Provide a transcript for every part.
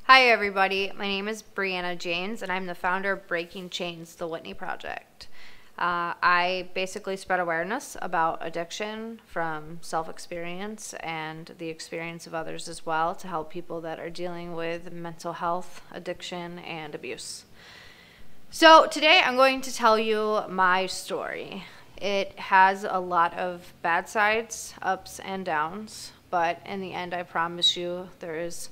Hi everybody, my name is Brianna James and I'm the founder of Breaking Chains, the Whitney Project. I basically spread awareness about addiction from self-experience and the experience of others as well to help people that are dealing with mental health, addiction, and abuse. So today I'm going to tell you my story. It has a lot of bad sides, ups and downs, but in the end I promise you there is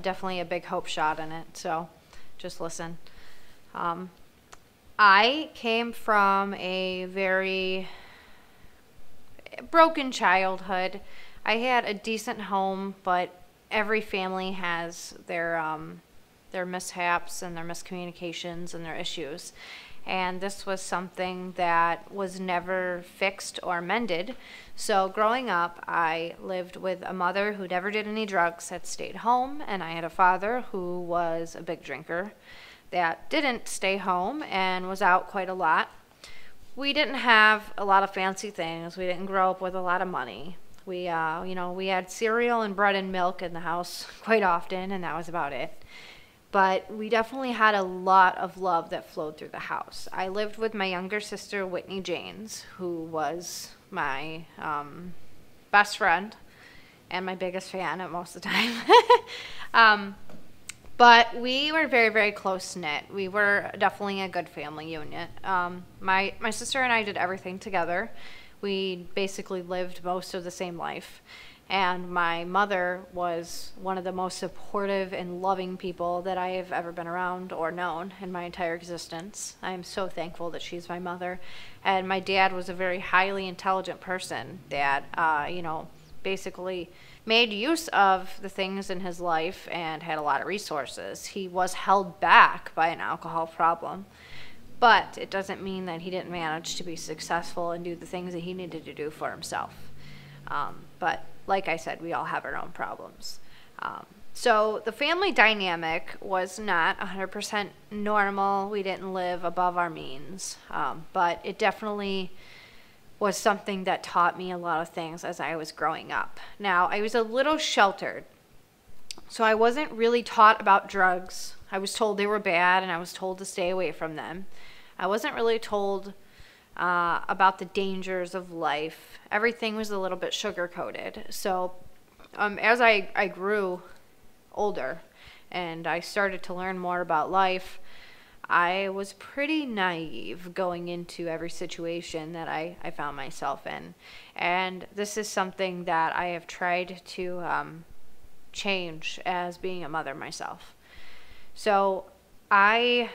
definitely a big hope shot in it, so just listen. I came from a very broken childhood. I had a decent home, but every family has their mishaps and their miscommunications and their issues. And this was something that was never fixed or mended. So growing up, I lived with a mother who never did any drugs, that stayed home, and I had a father who was a big drinker that didn't stay home and was out quite a lot. We didn't have a lot of fancy things. We didn't grow up with a lot of money. We had cereal and bread and milk in the house quite often, and that was about it. But we definitely had a lot of love that flowed through the house. I lived with my younger sister, Whitney James, who was my best friend and my biggest fan at most of the time. But we were very, very close-knit. We were definitely a good family unit. My sister and I did everything together. We basically lived most of the same life. And my mother was one of the most supportive and loving people that I have ever been around or known in my entire existence. I am so thankful that she's my mother. And my dad was a very highly intelligent person that, basically made use of the things in his life and had a lot of resources. He was held back by an alcohol problem, but it doesn't mean that he didn't manage to be successful and do the things that he needed to do for himself. But like I said, we all have our own problems. So the family dynamic was not 100% normal. We didn't live above our means, but it definitely was something that taught me a lot of things as I was growing up. Now, I was a little sheltered, so I wasn't really taught about drugs. I was told they were bad, and I was told to stay away from them. I wasn't really told about the dangers of life. Everything was a little bit sugar-coated. So as I grew older and I started to learn more about life, I was pretty naive going into every situation that I found myself in. And this is something that I have tried to change as being a mother myself. So I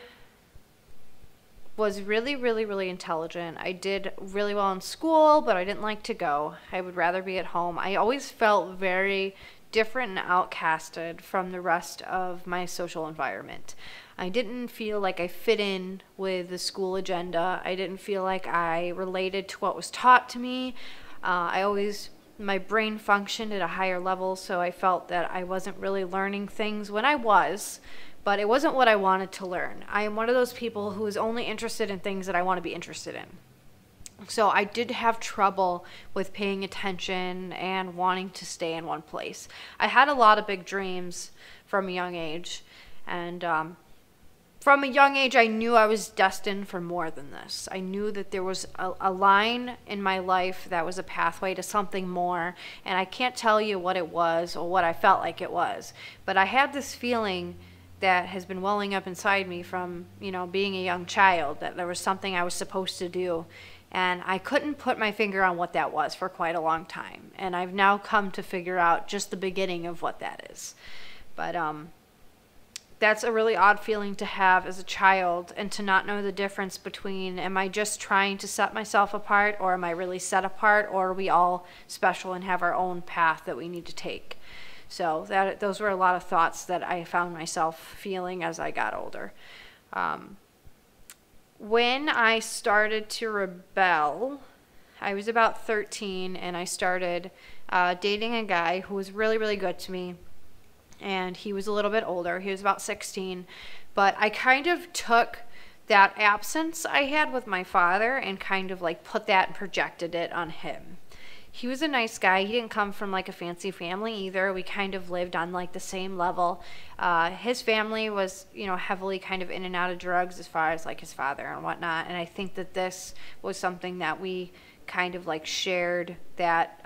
was really, really, really intelligent. I did really well in school, but I didn't like to go. I would rather be at home. I always felt very different and outcasted from the rest of my social environment. I didn't feel like I fit in with the school agenda. I didn't feel like I related to what was taught to me. My brain functioned at a higher level, so I felt that I wasn't really learning things when I was, but it wasn't what I wanted to learn. I am one of those people who is only interested in things that I want to be interested in. So I did have trouble with paying attention and wanting to stay in one place. I had a lot of big dreams from a young age, and from a young age I knew I was destined for more than this. I knew that there was a line in my life that was a pathway to something more, and I can't tell you what it was or what I felt like it was, but I had this feeling that has been welling up inside me from, being a young child, that there was something I was supposed to do. And I couldn't put my finger on what that was for quite a long time. And I've now come to figure out just the beginning of what that is. But that's a really odd feeling to have as a child, and to not know the difference between, am I just trying to set myself apart, or am I really set apart, or are we all special and have our own path that we need to take? So those were a lot of thoughts that I found myself feeling as I got older. When I started to rebel, I was about 13, and I started dating a guy who was really, really good to me. And he was a little bit older. He was about 16. But I kind of took that absence I had with my father and kind of like put that and projected it on him. he was a nice guy. He didn't come from like a fancy family either. We kind of lived on like the same level. His family was, you know, heavily kind of in and out of drugs as far as like his father and whatnot. And I think that this was something that we kind of like shared, that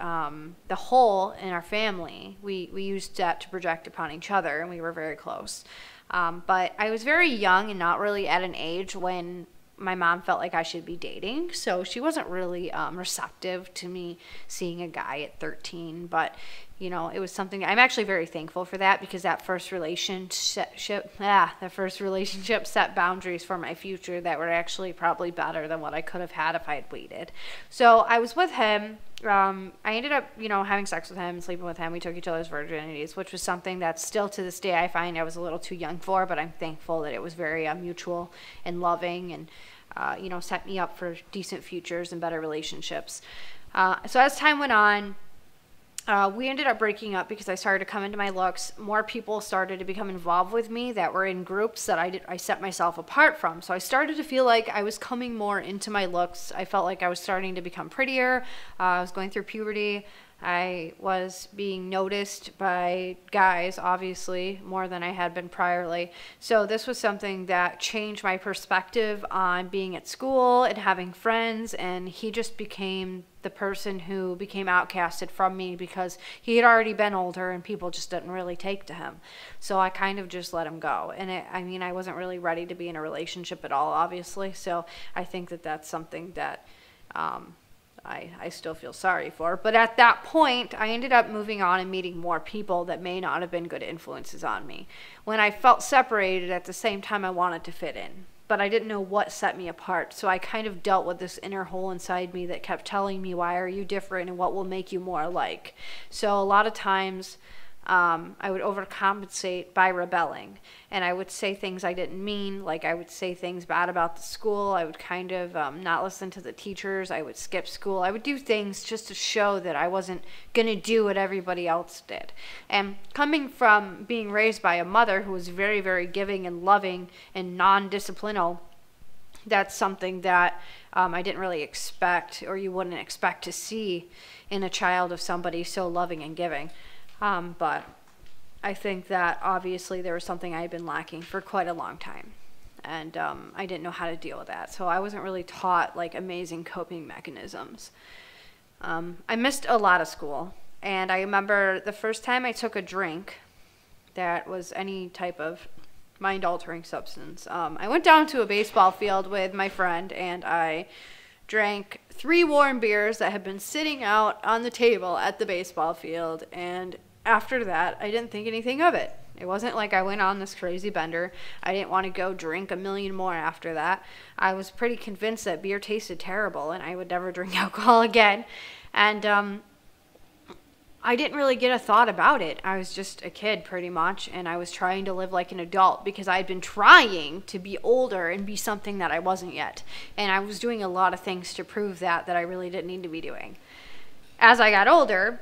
the hole in our family, we used that to project upon each other, and we were very close. But I was very young and not really at an age when my mom felt like I should be dating, so she wasn't really receptive to me seeing a guy at 13. But you know, it was something I'm actually very thankful for, that because that first relationship set boundaries for my future that were actually probably better than what I could have had if I had waited. So I was with him. I ended up, you know, having sex with him, sleeping with him. We took each other's virginities, which was something that still to this day I find I was a little too young for, but I'm thankful that it was very mutual and loving, and you know, set me up for decent futures and better relationships. So as time went on, we ended up breaking up because I started to come into my looks. More people started to become involved with me that were in groups that I set myself apart from. So I started to feel like I was coming more into my looks. I felt like I was starting to become prettier. I was going through puberty. I was being noticed by guys, obviously, more than I had been priorly. So this was something that changed my perspective on being at school and having friends, and he just became the person who became outcasted from me because he had already been older and people just didn't really take to him. So I kind of just let him go. And I mean, I wasn't really ready to be in a relationship at all, obviously. So I think that that's something that I still feel sorry for. But at that point, I ended up moving on and meeting more people that may not have been good influences on me. When I felt separated, at the same time I wanted to fit in, but I didn't know what set me apart. So I kind of dealt with this inner hole inside me that kept telling me, why are you different and what will make you more alike? So a lot of times I would overcompensate by rebelling, and I would say things I didn't mean. Like I would say things bad about the school. I would kind of not listen to the teachers. I would skip school. I would do things just to show that I wasn't going to do what everybody else did. And coming from being raised by a mother who was very, very giving and loving and non-disciplinal, that's something that I didn't really expect, or you wouldn't expect to see in a child of somebody so loving and giving. But I think that obviously there was something I had been lacking for quite a long time, and I didn't know how to deal with that. So I wasn't really taught like amazing coping mechanisms. I missed a lot of school, and I remember the first time I took a drink that was any type of mind-altering substance. I went down to a baseball field with my friend, and I drank 3 warm beers that had been sitting out on the table at the baseball field, and after that, I didn't think anything of it. It wasn't like I went on this crazy bender. I didn't want to go drink a million more after that. I was pretty convinced that beer tasted terrible and I would never drink alcohol again. And I didn't really get a thought about it. I was just a kid pretty much, and I was trying to live like an adult because I had been trying to be older and be something that I wasn't yet. And I was doing a lot of things to prove that I really didn't need to be doing. As I got older,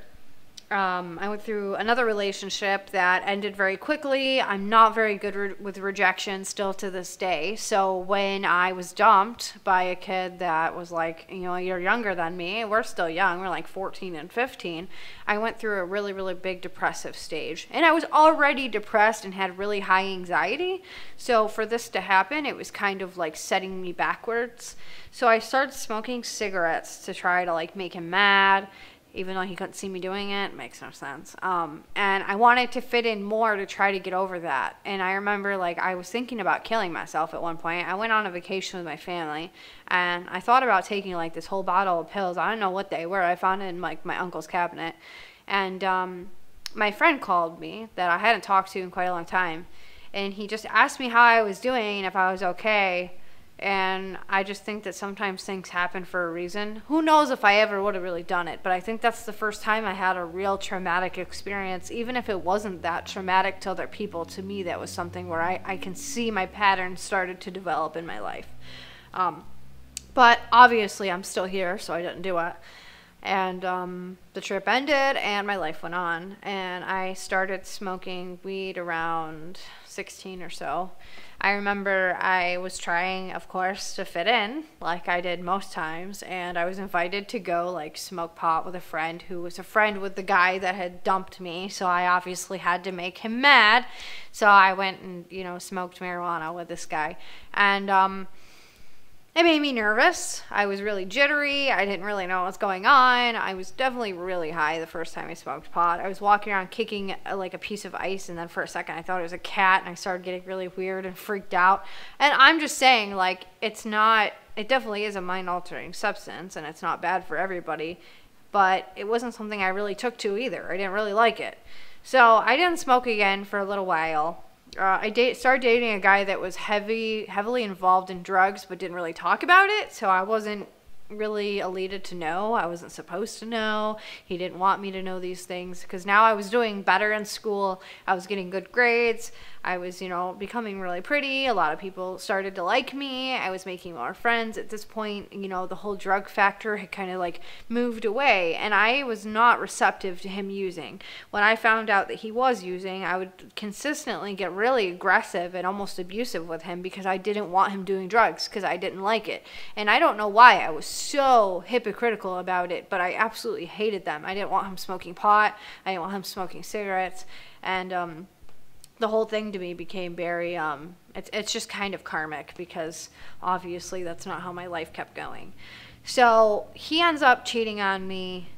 I went through another relationship that ended very quickly. I'm not very good with rejection still to this day. So when I was dumped by a kid that was like, you know, you're younger than me, we're still young, we're like 14 and 15, I went through a really, really big depressive stage. And I was already depressed and had really high anxiety. So for this to happen, it was kind of like setting me backwards. So I started smoking cigarettes to try to like make him mad, even though he couldn't see me doing it. Makes no sense. And I wanted to fit in more to try to get over that. And I remember like I was thinking about killing myself at one point. I went on a vacation with my family, and I thought about taking like this whole bottle of pills. I don't know what they were. I found it in like my uncle's cabinet. And my friend called me that I hadn't talked to in quite a long time. And he just asked me how I was doing and if I was okay. And I just think that sometimes things happen for a reason. Who knows if I ever would have really done it, but I think that's the first time I had a real traumatic experience. Even if it wasn't that traumatic to other people, to me that was something where I can see my patterns started to develop in my life. But obviously I'm still here, so I didn't do it. And the trip ended and my life went on. And I started smoking weed around 16 or so. I remember I was trying, of course, to fit in like I did most times. And I was invited to go like smoke pot with a friend who was a friend with the guy that had dumped me. So I obviously had to make him mad. So I went and, you know, smoked marijuana with this guy. And it made me nervous. I was really jittery. I didn't really know what was going on. I was definitely really high the first time I smoked pot. I was walking around kicking like a piece of ice, and then for a second I thought it was a cat, and I started getting really weird and freaked out. And I'm just saying, like, it definitely is a mind-altering substance, and it's not bad for everybody, but it wasn't something I really took to either. I didn't really like it. So I didn't smoke again for a little while. I started dating a guy that was heavily involved in drugs, but didn't really talk about it. So I wasn't really elated to know. I wasn't supposed to know. He didn't want me to know these things because now I was doing better in school. I was getting good grades. I was, you know, becoming really pretty. A lot of people started to like me. I was making more friends. At this point, you know, the whole drug factor had kind of like moved away, and I was not receptive to him using. When I found out that he was using, I would consistently get really aggressive and almost abusive with him because I didn't want him doing drugs because I didn't like it. And I don't know why I was so hypocritical about it, but I absolutely hated them. I didn't want him smoking pot. I didn't want him smoking cigarettes. And the whole thing to me became very, it's just kind of karmic because obviously that's not how my life kept going. So he ends up cheating on me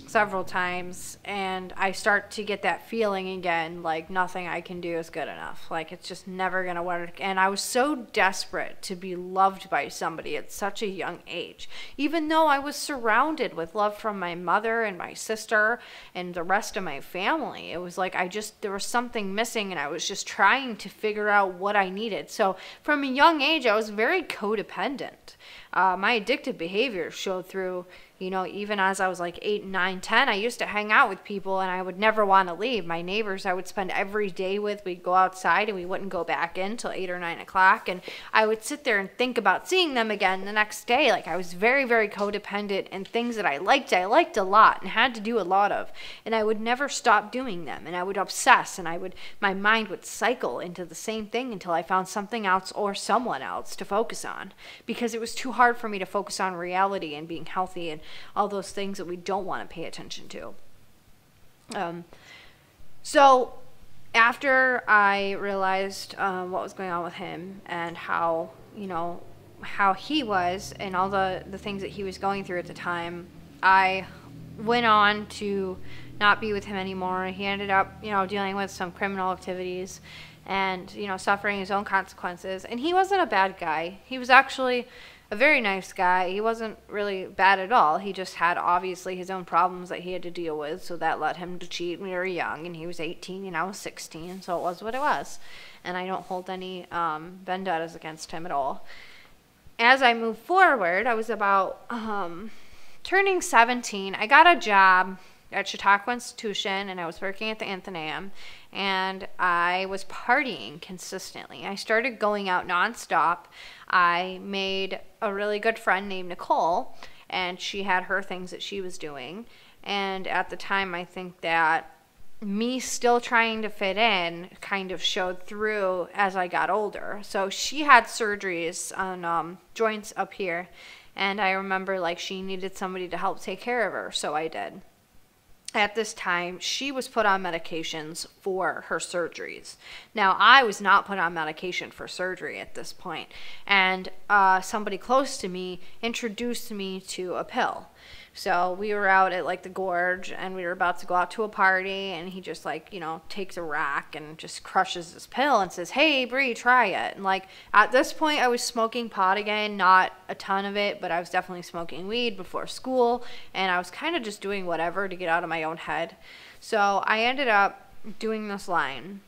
several times, and I start to get that feeling again, like nothing I can do is good enough. Like it's just never going to work. And I was so desperate to be loved by somebody at such a young age, even though I was surrounded with love from my mother and my sister and the rest of my family. It was like there was something missing, and I was just trying to figure out what I needed. So from a young age, I was very codependent. My addictive behavior showed through, you know, even as I was like 8, 9, 10, I used to hang out with people and I would never want to leave. My neighbors I would spend every day with. We'd go outside and we wouldn't go back in till 8 or 9 o'clock. And I would sit there and think about seeing them again the next day. Like I was very, very codependent, and things that I liked a lot and had to do a lot of. And I would never stop doing them. And I would obsess, and my mind would cycle into the same thing until I found something else or someone else to focus on, because it was too hard for me to focus on reality and being healthy and all those things that we don't want to pay attention to. So after I realized what was going on with him and how he was and all the things that he was going through at the time, I went on to not be with him anymore. He ended up, dealing with some criminal activities and, suffering his own consequences. And he wasn't a bad guy. He was actually a very nice guy. He wasn't really bad at all. He just had obviously his own problems that he had to deal with, so that led him to cheat when we were young, and he was 18 and I was 16, so it was what it was. And I don't hold any vendettas against him at all. As I moved forward, I was about turning 17. I got a job at Chautauqua Institution, and I was working at the Athenaeum, and I was partying consistently. I started going out nonstop. I made a really good friend named Nicole, and she had her things that she was doing. And at the time, I think that me still trying to fit in kind of showed through as I got older. So she had surgeries on joints up here, and I remember like she needed somebody to help take care of her, so I did. At this time, she was put on medications for her surgeries. Now, I was not put on medication for surgery at this point, and somebody close to me introduced me to a pill. So we were out at like the Gorge, and we were about to go out to a party, and he just like, takes a rack and just crushes this pill and says, "Hey, Bree, try it." And like at this point, I was smoking pot again, not a ton of it, but I was definitely smoking weed before school, and I was kind of just doing whatever to get out of my own head. So I ended up doing this line,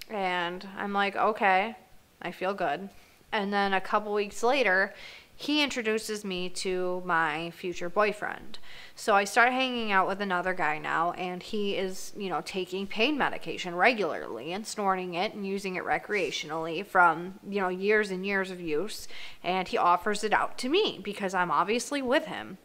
and I'm like, okay, I feel good. And then a couple weeks later, he introduces me to my future boyfriend. So I start hanging out with another guy now, and he is, taking pain medication regularly and snorting it and using it recreationally from, years and years of use. And he offers it out to me because I'm obviously with him.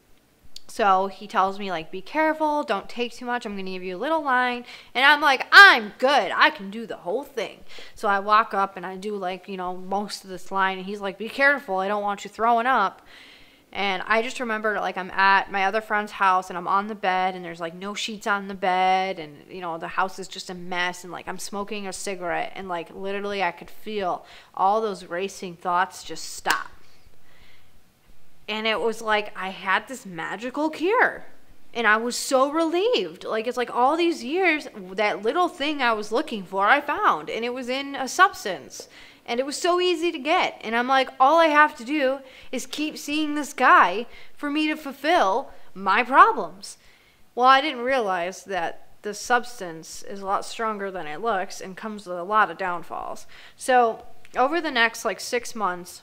So he tells me, like, be careful, don't take too much, I'm going to give you a little line. And I'm like, I'm good, I can do the whole thing. So I walk up and I do, like, most of this line. And he's like, be careful, I don't want you throwing up. And I just remember, like, I'm at my other friend's house and I'm on the bed and there's, like, no sheets on the bed. And, the house is just a mess. And, like, I'm smoking a cigarette. And, like, literally I could feel all those racing thoughts just stop. And it was like I had this magical cure. And I was so relieved. Like, it's like all these years, that little thing I was looking for, I found. And it was in a substance. And it was so easy to get. And I'm like, all I have to do is keep seeing this guy for me to fulfill my problems. Well, I didn't realize that the substance is a lot stronger than it looks and comes with a lot of downfalls. So over the next, 6 months,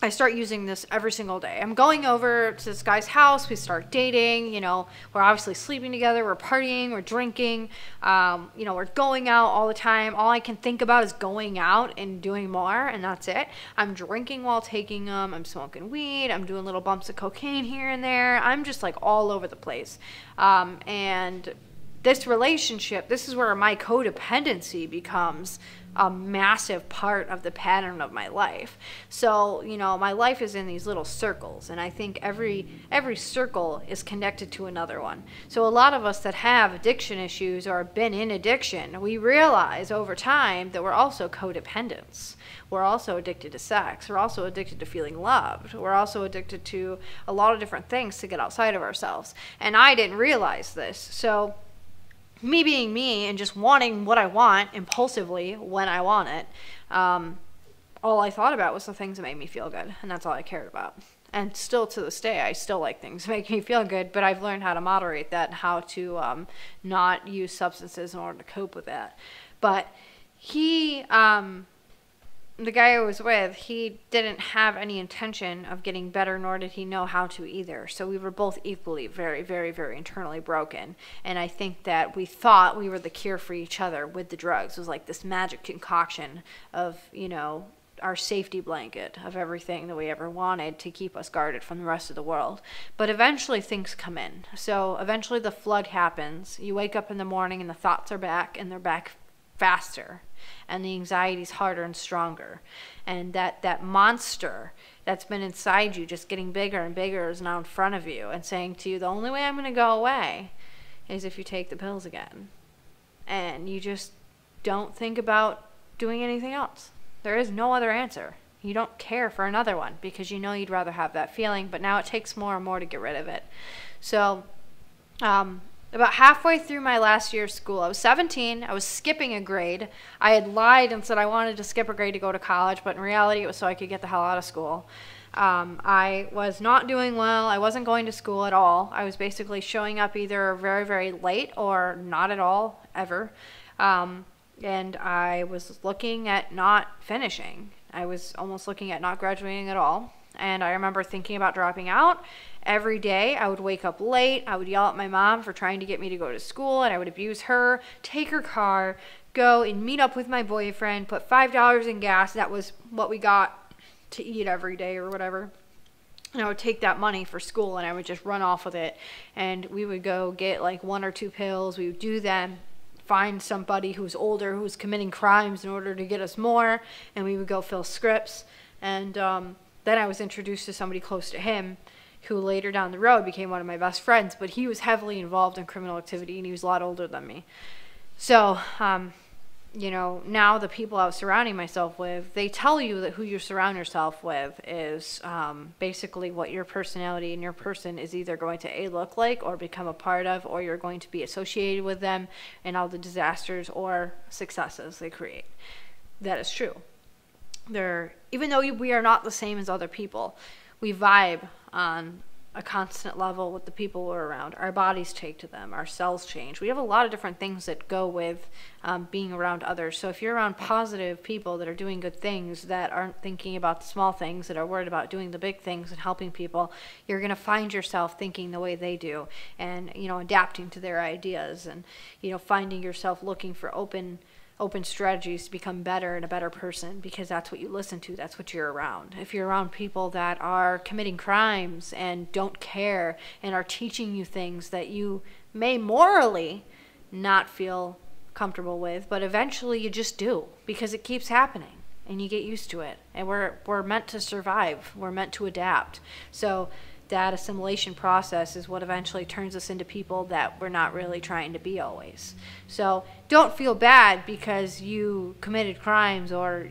I start using this every single day. I'm going over to this guy's house. We start dating. We're obviously sleeping together. We're partying. We're drinking. We're going out all the time. All I can think about is going out and doing more, and that's it. I'm drinking while taking them. I'm smoking weed. I'm doing little bumps of cocaine here and there. I'm just, all over the place. And this relationship, this is where my codependency becomes a massive part of the pattern of my life. So, my life is in these little circles, and I think every circle is connected to another one. So a lot of us that have addiction issues or have been in addiction, we realize over time that we're also codependents. We're also addicted to sex. We're also addicted to feeling loved. We're also addicted to a lot of different things to get outside of ourselves. And I didn't realize this. So me being me and just wanting what I want impulsively when I want it, all I thought about was the things that made me feel good, and that's all I cared about. And still to this day, I still like things that make me feel good, but I've learned how to moderate that and how to not use substances in order to cope with that. But he, the guy I was with, he didn't have any intention of getting better, nor did he know how to either. So we were both equally very, very, very internally broken. And I think that we thought we were the cure for each other with the drugs. It was like this magic concoction of, our safety blanket of everything that we ever wanted to keep us guarded from the rest of the world. But eventually things come in. So eventually the flood happens. You wake up in the morning and the thoughts are back, and they're back faster, and the anxiety's harder and stronger, and that monster that's been inside you just getting bigger and bigger is now in front of you and saying to you, the only way I'm going to go away is if you take the pills again. And you just don't think about doing anything else. There is no other answer. You don't care for another one because you'd rather have that feeling, but now it takes more and more to get rid of it. So about halfway through my last year of school, I was 17, I was skipping a grade. I had lied and said I wanted to skip a grade to go to college, but in reality it was so I could get the hell out of school. I was not doing well. I wasn't going to school at all. I was basically showing up either very, very late or not at all, ever. And I was looking at not finishing. I was almost looking at not graduating at all. And I remember thinking about dropping out. Every day I would wake up late. I would yell at my mom for trying to get me to go to school, and I would abuse her, take her car, go and meet up with my boyfriend, put $5 in gas. That was what we got to eat every day or whatever. And I would take that money for school and I would just run off with it. And we would go get 1 or 2 pills. We would do them, find somebody who's older who's committing crimes in order to get us more, and we would go fill scripts. And then I was introduced to somebody close to him who later down the road became one of my best friends, but he was heavily involved in criminal activity and he was a lot older than me. So, now the people I was surrounding myself with, they tell you that who you surround yourself with is basically what your personality and your person is either going to look like or become a part of, or you're going to be associated with them and all the disasters or successes they create. That is true. Even though we are not the same as other people, we vibe on a constant level with the people we're around. Our bodies take to them. Our cells change. We have a lot of different things that go with being around others. So if you're around positive people that are doing good things, that aren't thinking about the small things, that are worried about doing the big things and helping people, you're going to find yourself thinking the way they do and, adapting to their ideas and, finding yourself looking for open open strategies to become better and a better person, because that's what you listen to, that's what you're around. If you're around people that are committing crimes and don't care and are teaching you things that you may morally not feel comfortable with, but eventually you just do, because it keeps happening and you get used to it. And we're meant to survive, we're meant to adapt. So that assimilation process is what eventually turns us into people that we're not really trying to be always. So don't feel bad because you committed crimes or,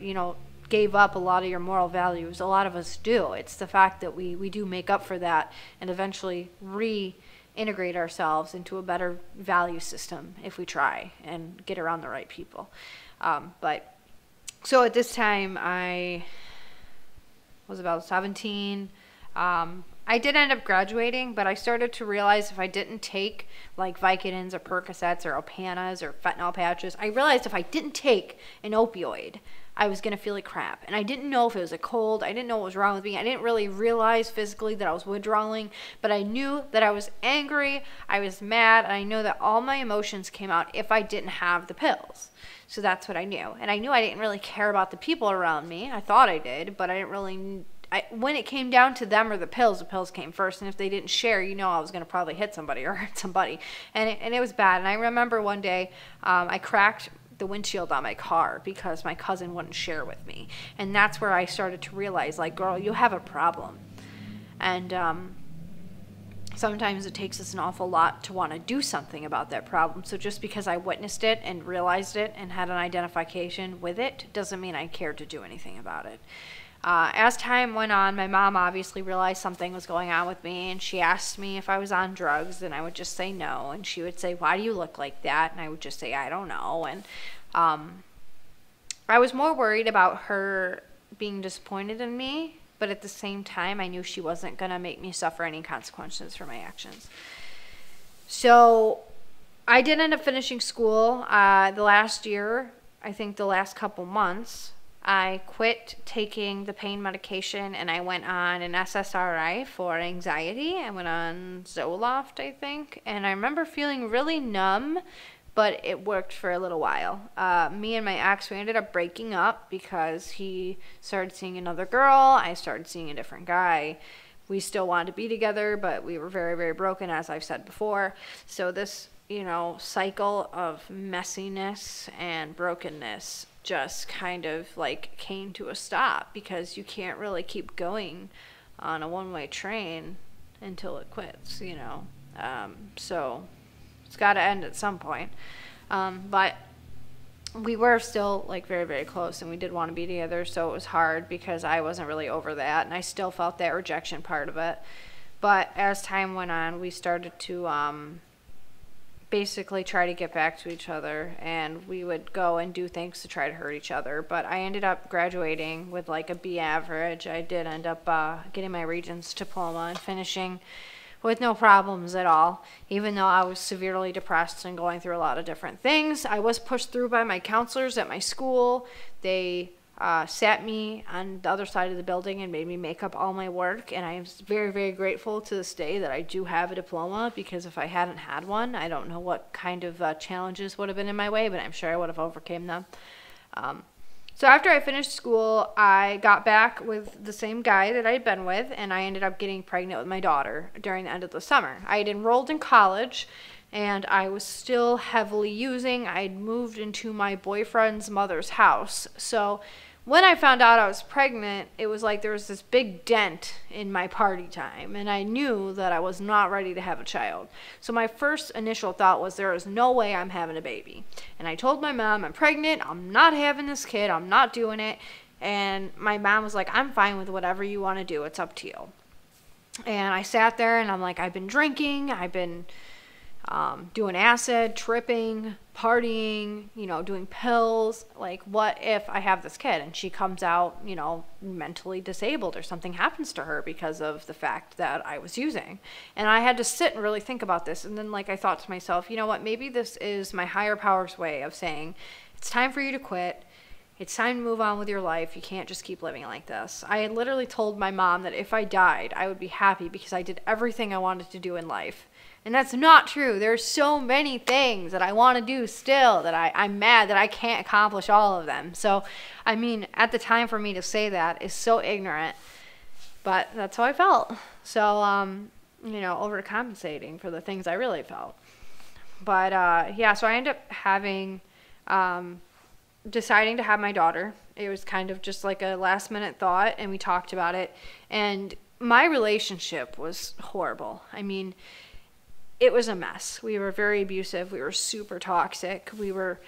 gave up a lot of your moral values. A lot of us do. It's the fact that we do make up for that and eventually reintegrate ourselves into a better value system if we try and get around the right people. So at this time, I was about 17. I did end up graduating, but I started to realize if I didn't take like Vicodins or Percocets or Opanas or fentanyl patches, I realized if I didn't take an opioid, I was going to feel like crap. And I didn't know if it was a cold. I didn't know what was wrong with me. I didn't really realize physically that I was withdrawing, but I knew that I was angry, I was mad, and I know that all my emotions came out if I didn't have the pills. So that's what I knew. And I knew I didn't really care about the people around me. I thought I did, but I didn't really... when it came down to them or the pills came first. And if they didn't share, I was going to probably hit somebody or hurt somebody. And it was bad. And I remember one day I cracked the windshield on my car because my cousin wouldn't share with me. And that's where I started to realize, like, girl, you have a problem. And sometimes it takes us an awful lot to want to do something about that problem. So just because I witnessed it and realized it and had an identification with it doesn't mean I cared to do anything about it. As time went on, my mom obviously realized something was going on with me, and she asked me if I was on drugs, and I would just say no, and she would say, why do you look like that? And I would just say, I don't know. And I was more worried about her being disappointed in me, but at the same time, I knew she wasn't going to make me suffer any consequences for my actions. So I did end up finishing school the last year, I think the last couple months. I quit taking the pain medication and I went on an SSRI for anxiety. I went on Zoloft, I think. And I remember feeling really numb, but it worked for a little while. Me and my ex, we ended up breaking up because he started seeing another girl. I started seeing a different guy. We still wanted to be together, but we were very, very broken, as I've said before. So this, cycle of messiness and brokenness just kind of like came to a stop, because you can't really keep going on a one-way train until it quits, so it's got to end at some point. But we were still like very, very close, and we did want to be together, so it was hard because I wasn't really over that, and I still felt that rejection part of it. But as time went on, we started to basically try to get back to each other, and we would go and do things to try to hurt each other. But I ended up graduating with like a B average. I did end up getting my Regents diploma and finishing with no problems at all, even though I was severely depressed and going through a lot of different things. I was pushed through by my counselors at my school. They sat me on the other side of the building and made me make up all my work, and I am very, very grateful to this day that I do have a diploma, because if I hadn't had one, I don't know what kind of challenges would have been in my way, but I'm sure I would have overcame them. So after I finished school, I got back with the same guy that I had been with, and I ended up getting pregnant with my daughter during the end of the summer. I had enrolled in college, and I was still heavily using. I had moved into my boyfriend's mother's house. So when I found out I was pregnant, it was like there was this big dent in my party time, and I knew that I was not ready to have a child. So my first initial thought was, there is no way I'm having a baby. And I told my mom, I'm pregnant, I'm not having this kid, I'm not doing it. And my mom was like, I'm fine with whatever you want to do, it's up to you. And I sat there and I'm like, I've been drinking, I've been doing acid, tripping, partying, doing pills. Like, what if I have this kid and she comes out, mentally disabled, or something happens to her because of the fact that I was using? And I had to sit and really think about this. And then, I thought to myself, you know what, maybe this is my higher power's way of saying, it's time for you to quit. It's time to move on with your life. You can't just keep living like this. I had literally told my mom that if I died, I would be happy because I did everything I wanted to do in life. And that's not true. There's so many things that I want to do still that I'm mad that I can't accomplish all of them. So, I mean, at the time for me to say that is so ignorant, but that's how I felt. So, overcompensating for the things I really felt. But, so I ended up deciding to have my daughter. It was kind of just like a last minute thought, and we talked about it. And my relationship was horrible. I mean, it was a mess. We were very abusive. We were super toxic. We were,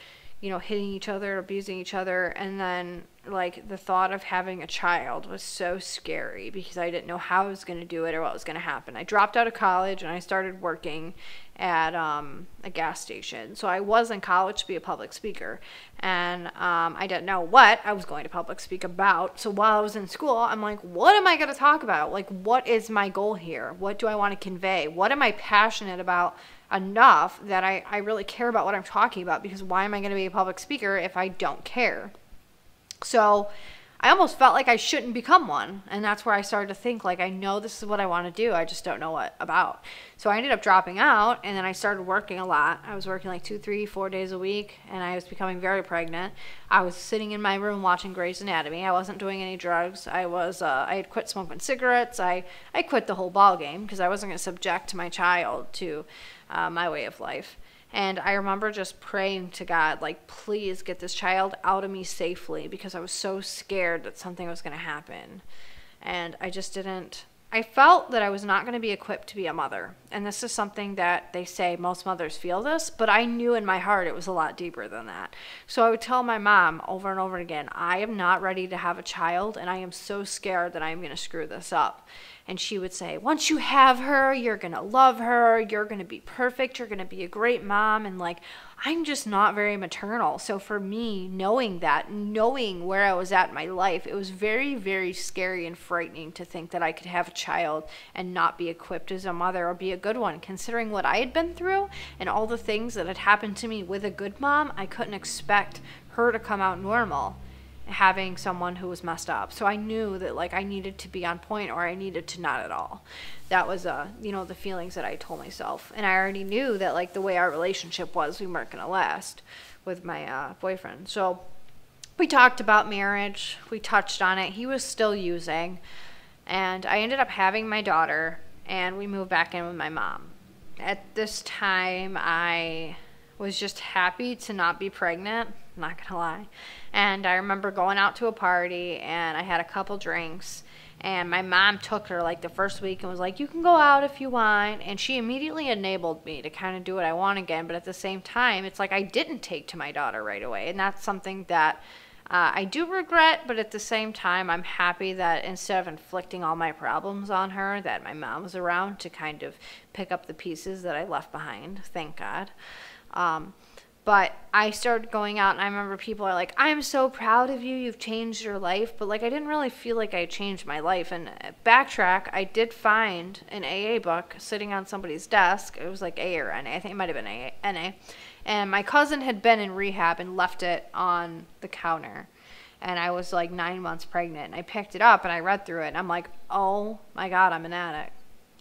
hitting each other, abusing each other. And then, like, the thought of having a child was so scary because I didn't know how I was going to do it or what was going to happen. I dropped out of college and I started working at a gas station. So I was in college to be a public speaker. And I didn't know what I was going to public speak about. So while I was in school, I'm like, what am I going to talk about? Like, what is my goal here? What do I want to convey? What am I passionate about enough that I really care about what I'm talking about? Because why am I going to be a public speaker if I don't care? So I almost felt like I shouldn't become one. And that's where I started to think, like, I know this is what I want to do. I just don't know what about. So I ended up dropping out, and then I started working a lot. I was working like 2, 3, 4 days a week, and I was becoming very pregnant. I was sitting in my room watching Grey's Anatomy. I wasn't doing any drugs. I had quit smoking cigarettes. I quit the whole ball game because I wasn't going to subject my child to my way of life. And I remember just praying to God, like, please get this child out of me safely, because I was so scared that something was going to happen. And I felt that I was not going to be equipped to be a mother. And this is something that they say most mothers feel this, but I knew in my heart it was a lot deeper than that. So I would tell my mom over and over again, I am not ready to have a child, and I am so scared that I'm going to screw this up. And she would say, once you have her, you're going to love her. You're going to be perfect. You're going to be a great mom. And, like, I'm just not very maternal. So for me, knowing where I was at in my life, it was very, very scary and frightening to think that I could have a child and not be equipped as a mother or be a good one. Considering what I had been through and all the things that had happened to me with a good mom, I couldn't expect her to come out normal, having someone who was messed up. So I knew that, like, I needed to be on point, or I needed to not at all. That was the feelings that I told myself. And I already knew that, like, the way our relationship was, we weren't going to last with my boyfriend. So we talked about marriage. We touched on it. He was still using, and I ended up having my daughter, and we moved back in with my mom. At this time, I was just happy to not be pregnant, not gonna lie. And I remember going out to a party, and I had a couple drinks, and my mom took her like the first week and was like, you can go out if you want. And she immediately enabled me to kind of do what I want again. But at the same time, it's like I didn't take to my daughter right away. And that's something that I do regret, but at the same time, I'm happy that instead of inflicting all my problems on her, that my mom was around to kind of pick up the pieces that I left behind. Thank God. But I started going out, and I remember people are like, I'm so proud of you, you've changed your life. But, like, I didn't really feel like I changed my life. And backtrack, I did find an AA book sitting on somebody's desk. It was like AA or NA. I think it might have been NA. And my cousin had been in rehab and left it on the counter. And I was like 9 months pregnant. And I picked it up and I read through it. And I'm like, oh my God, I'm an addict.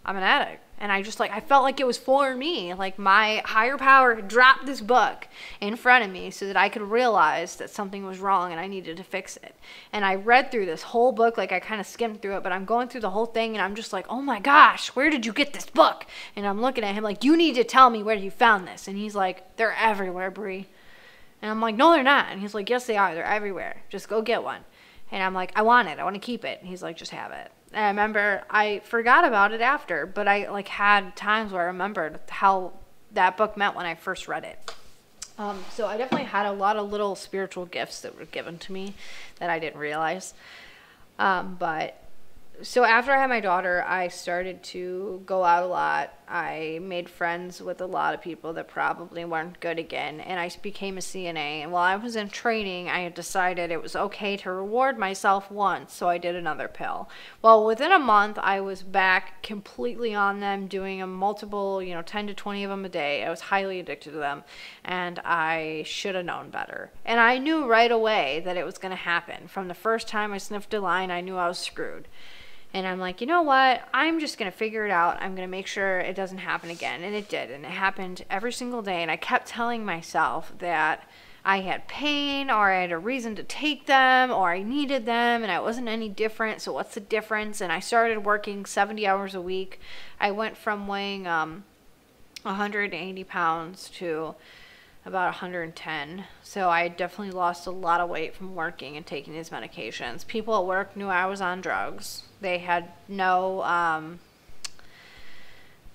I'm an addict. And I just, like, I felt like it was for me. Like, my higher power had dropped this book in front of me so that I could realize that something was wrong and I needed to fix it. And I read through this whole book, like, I kind of skimmed through it, but I'm going through the whole thing and I'm just like, oh my gosh, where did you get this book? And I'm looking at him like, you need to tell me where you found this. And he's like, they're everywhere, Bree. And I'm like, no, they're not. And he's like, yes, they are. They're everywhere. Just go get one. And I'm like, I want it. I want to keep it. And he's like, just have it. And I remember I forgot about it after, but I, like, had times where I remembered how that book meant when I first read it. So I definitely had a lot of little spiritual gifts that were given to me that I didn't realize. So after I had my daughter, I started to go out a lot. I made friends with a lot of people that probably weren't good again, and I became a CNA. And while I was in training, I had decided it was okay to reward myself once, so I did another pill. Well, within a month, I was back completely on them, doing them multiple, 10 to 20 of them a day. I was highly addicted to them, and I should have known better. And I knew right away that it was going to happen. From the first time I sniffed a line, I knew I was screwed. And I'm like, you know what? I'm just going to figure it out. I'm going to make sure it doesn't happen again. And it did. And it happened every single day. And I kept telling myself that I had pain, or I had a reason to take them, or I needed them, and I wasn't any different. So what's the difference? And I started working 70 hours a week. I went from weighing 180 pounds to about 110. So I definitely lost a lot of weight from working and taking these medications. People at work knew I was on drugs. They had no,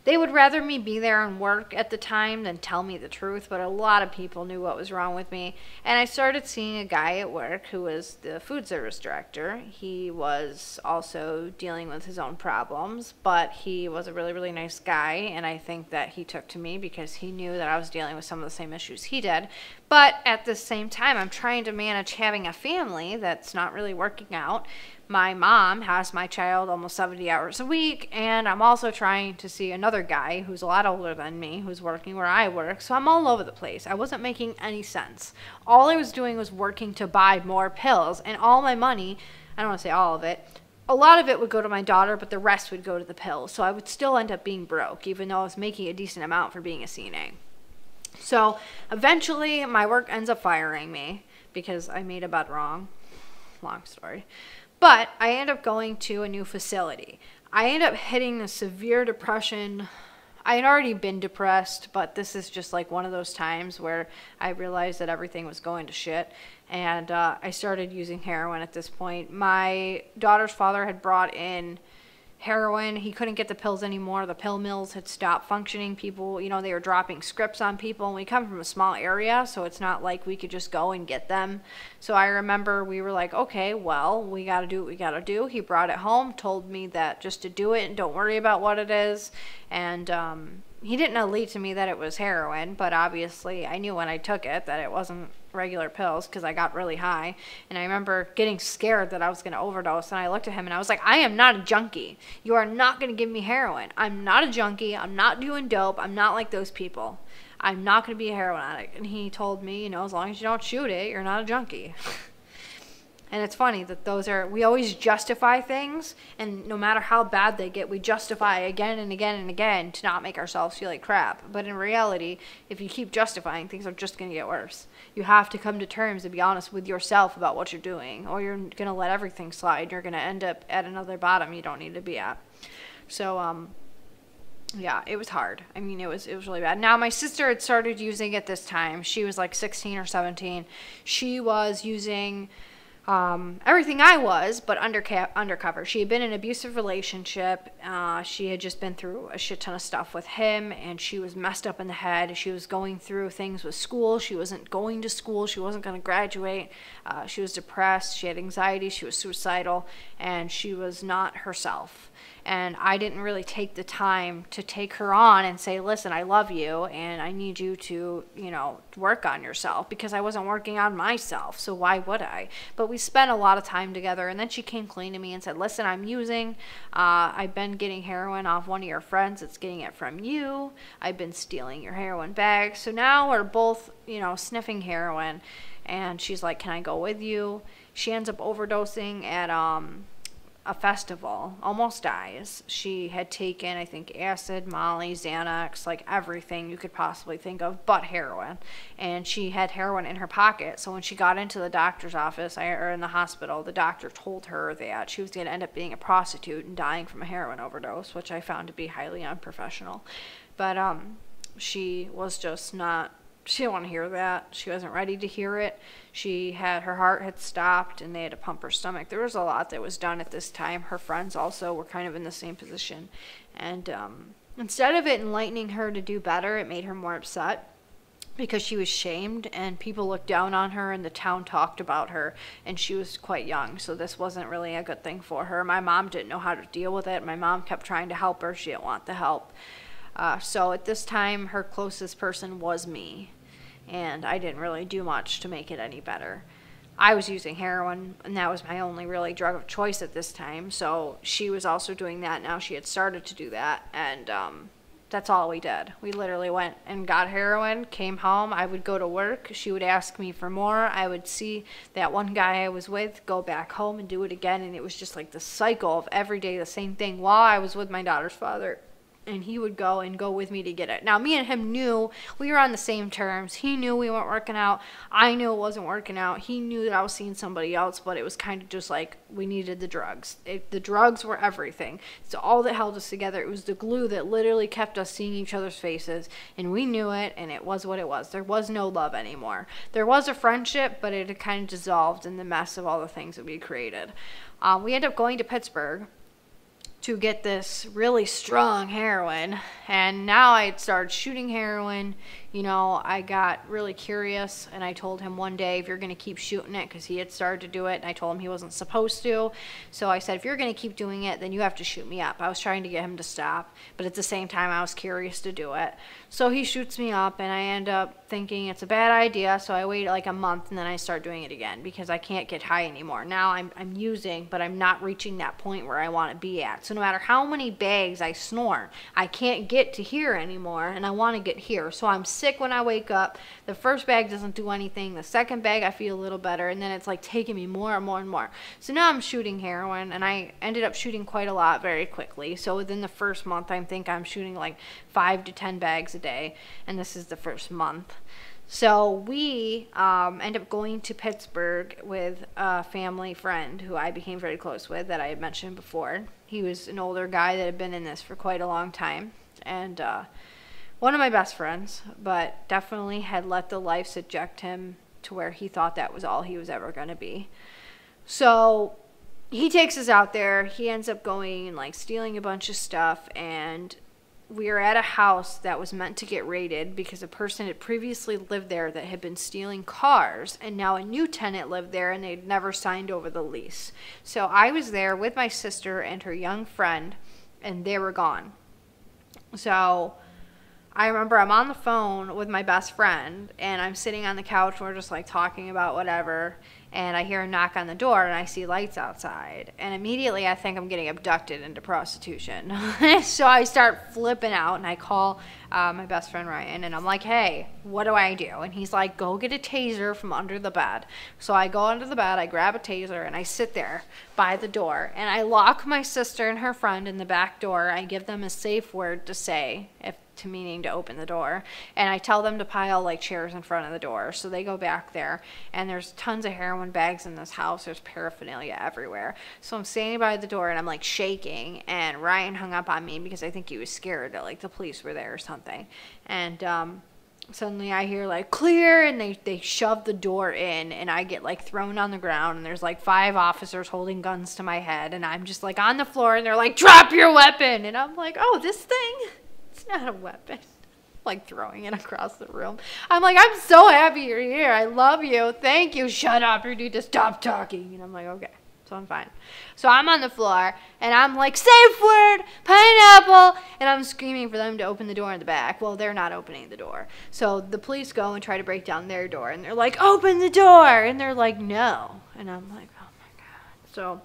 they would rather me be there and work at the time than tell me the truth, but a lot of people knew what was wrong with me. And I started seeing a guy at work who was the food service director. He was also dealing with his own problems, but he was a really, really nice guy, and I think that he took to me because he knew that I was dealing with some of the same issues he did. But at the same time, I'm trying to manage having a family that's not really working out. My mom has my child almost 70 hours a week, and I'm also trying to see another guy who's a lot older than me, who's working where I work, so I'm all over the place. I wasn't making any sense. All I was doing was working to buy more pills, and all my money, I don't want to say all of it, a lot of it would go to my daughter, but the rest would go to the pills, so I would still end up being broke, even though I was making a decent amount for being a CNA. So eventually, my work ends up firing me because I made a bet wrong. Long story. But I end up going to a new facility. I end up hitting a severe depression. I had already been depressed, but this is just like one of those times where I realized that everything was going to shit. And I started using heroin at this point. My daughter's father had brought in heroin. He couldn't get the pills anymore. The pill mills had stopped functioning. People, you know, they were dropping scripts on people. And we come from a small area, so it's not like we could just go and get them. So I remember we were like, okay, well, we got to do what we got to do. He brought it home, told me that just to do it and don't worry about what it is. And he didn't allude to me that it was heroin, but obviously I knew when I took it that it wasn't regular pills because I got really high. And I remember getting scared that I was going to overdose, and I looked at him and I was like, I am not a junkie. You are not going to give me heroin. I'm not a junkie. I'm not doing dope. I'm not like those people. I'm not going to be a heroin addict. And he told me, you know, as long as you don't shoot it, you're not a junkie. And it's funny that we always justify things, and no matter how bad they get, we justify again and again and again to not make ourselves feel like crap. But in reality, if you keep justifying, things are just going to get worse. You have to come to terms and be honest with yourself about what you're doing, or you're going to let everything slide. You're going to end up at another bottom you don't need to be at. So, yeah, it was hard. I mean, it was really bad. Now, my sister had started using at this time. She was like 16 or 17. She was using everything I was, but undercover. She had been in an abusive relationship. She had just been through a shit ton of stuff with him, and she was messed up in the head. She was going through things with school. She wasn't going to school. She wasn't going to graduate. She was depressed. She had anxiety. She was suicidal, and she was not herself. And I didn't really take the time to take her on and say, listen, I love you, and I need you to, you know, work on yourself, because I wasn't working on myself, so why would I? But we spent a lot of time together, and then she came clean to me and said, listen, I'm using, I've been getting heroin off one of your friends that's getting it from you. I've been stealing your heroin bag. So now we're both, you know, sniffing heroin, and she's like, can I go with you? She ends up overdosing at, a festival, almost dies. She had taken, I think, acid, Molly, Xanax, like everything you could possibly think of but heroin. And she had heroin in her pocket. So when she got into the doctor's office, or in the hospital, the doctor told her that she was going to end up being a prostitute and dying from a heroin overdose, which I found to be highly unprofessional. But she was just not, she didn't want to hear that. She wasn't ready to hear it. Her heart had stopped, and they had to pump her stomach. There was a lot that was done at this time. Her friends also were kind of in the same position. And instead of it enlightening her to do better, it made her more upset, because she was shamed, and people looked down on her, and the town talked about her, and she was quite young, so this wasn't really a good thing for her. My mom didn't know how to deal with it. My mom kept trying to help her. She didn't want the help. So at this time, her closest person was me. And I didn't really do much to make it any better. I was using heroin, and that was my only really drug of choice at this time. So she was also doing that. Now she had started to do that. And That's all we did. We literally went and got heroin, came home. I would go to work. She would ask me for more. I would see that one guy I was with go back home and do it again. And it was just like the cycle of every day the same thing while I was with my daughter's father. And he would go with me to get it. Now, me and him knew we were on the same terms. He knew we weren't working out. I knew it wasn't working out. He knew that I was seeing somebody else, but it was kind of just like we needed the drugs. The drugs were everything. It's all that held us together. It was the glue that literally kept us seeing each other's faces, and we knew it, and it was what it was. There was no love anymore. There was a friendship, but it had kind of dissolved in the mess of all the things that we created. We ended up going to Pittsburgh to get this really strong heroin, and now I had started shooting heroin. You know, I got really curious, and I told him one day, if you're going to keep shooting it, because he had started to do it, and I told him he wasn't supposed to. So I said, if you're going to keep doing it, then you have to shoot me up. I was trying to get him to stop, but at the same time, I was curious to do it. So he shoots me up, and I end up thinking it's a bad idea, so I wait like a month, and then I start doing it again, because I can't get high anymore. Now I'm using, but I'm not reaching that point where I want to be at. So no matter how many bags I snort, I can't get to here anymore, and I want to get here. So I'm sick when I wake up. The first bag doesn't do anything. The second bag I feel a little better, and then it's like taking me more and more and more. So now I'm shooting heroin, and I ended up shooting quite a lot very quickly. So within the first month, I think I'm shooting like 5 to 10 bags a day, and this is the first month. So we end up going to Pittsburgh with a family friend who I became very close with that I had mentioned before. He was an older guy that had been in this for quite a long time, and one of my best friends, but definitely had let the life subject him to where he thought that was all he was ever going to be. So he takes us out there. He ends up going and like stealing a bunch of stuff, and we are at a house that was meant to get raided because a person had previously lived there that had been stealing cars, and now a new tenant lived there and they'd never signed over the lease. So I was there with my sister and her young friend, and they were gone. So I remember I'm on the phone with my best friend, and I'm sitting on the couch, and we're just like talking about whatever, and I hear a knock on the door, and I see lights outside, and immediately I think I'm getting abducted into prostitution. So I start flipping out, and I call my best friend Ryan, and I'm like, hey, what do I do? And he's like, go get a taser from under the bed. So I go under the bed, I grab a taser, and I sit there by the door, and I lock my sister and her friend in the back door. I give them a safe word to say, meaning to open the door, and I tell them to pile like chairs in front of the door. So they go back there, and there's tons of heroin bags in this house. There's paraphernalia everywhere. So I'm standing by the door, and I'm like shaking, and Ryan hung up on me because I think he was scared that like the police were there or something. And suddenly I hear like clear, and they shove the door in, and I get like thrown on the ground, and there's like 5 officers holding guns to my head, and I'm just like on the floor, and they're like, drop your weapon. And I'm like, oh, this thing, it's not a weapon. Like throwing it across the room. I'm like, I'm so happy you're here. I love you. Thank you. Shut up. You need to stop talking. And I'm like, okay. So I'm fine. So I'm on the floor, and I'm like, safe word, pineapple, and I'm screaming for them to open the door in the back. Well, they're not opening the door. So the police go and try to break down their door, and they're like, open the door. And they're like, no. And I'm like, oh my God. So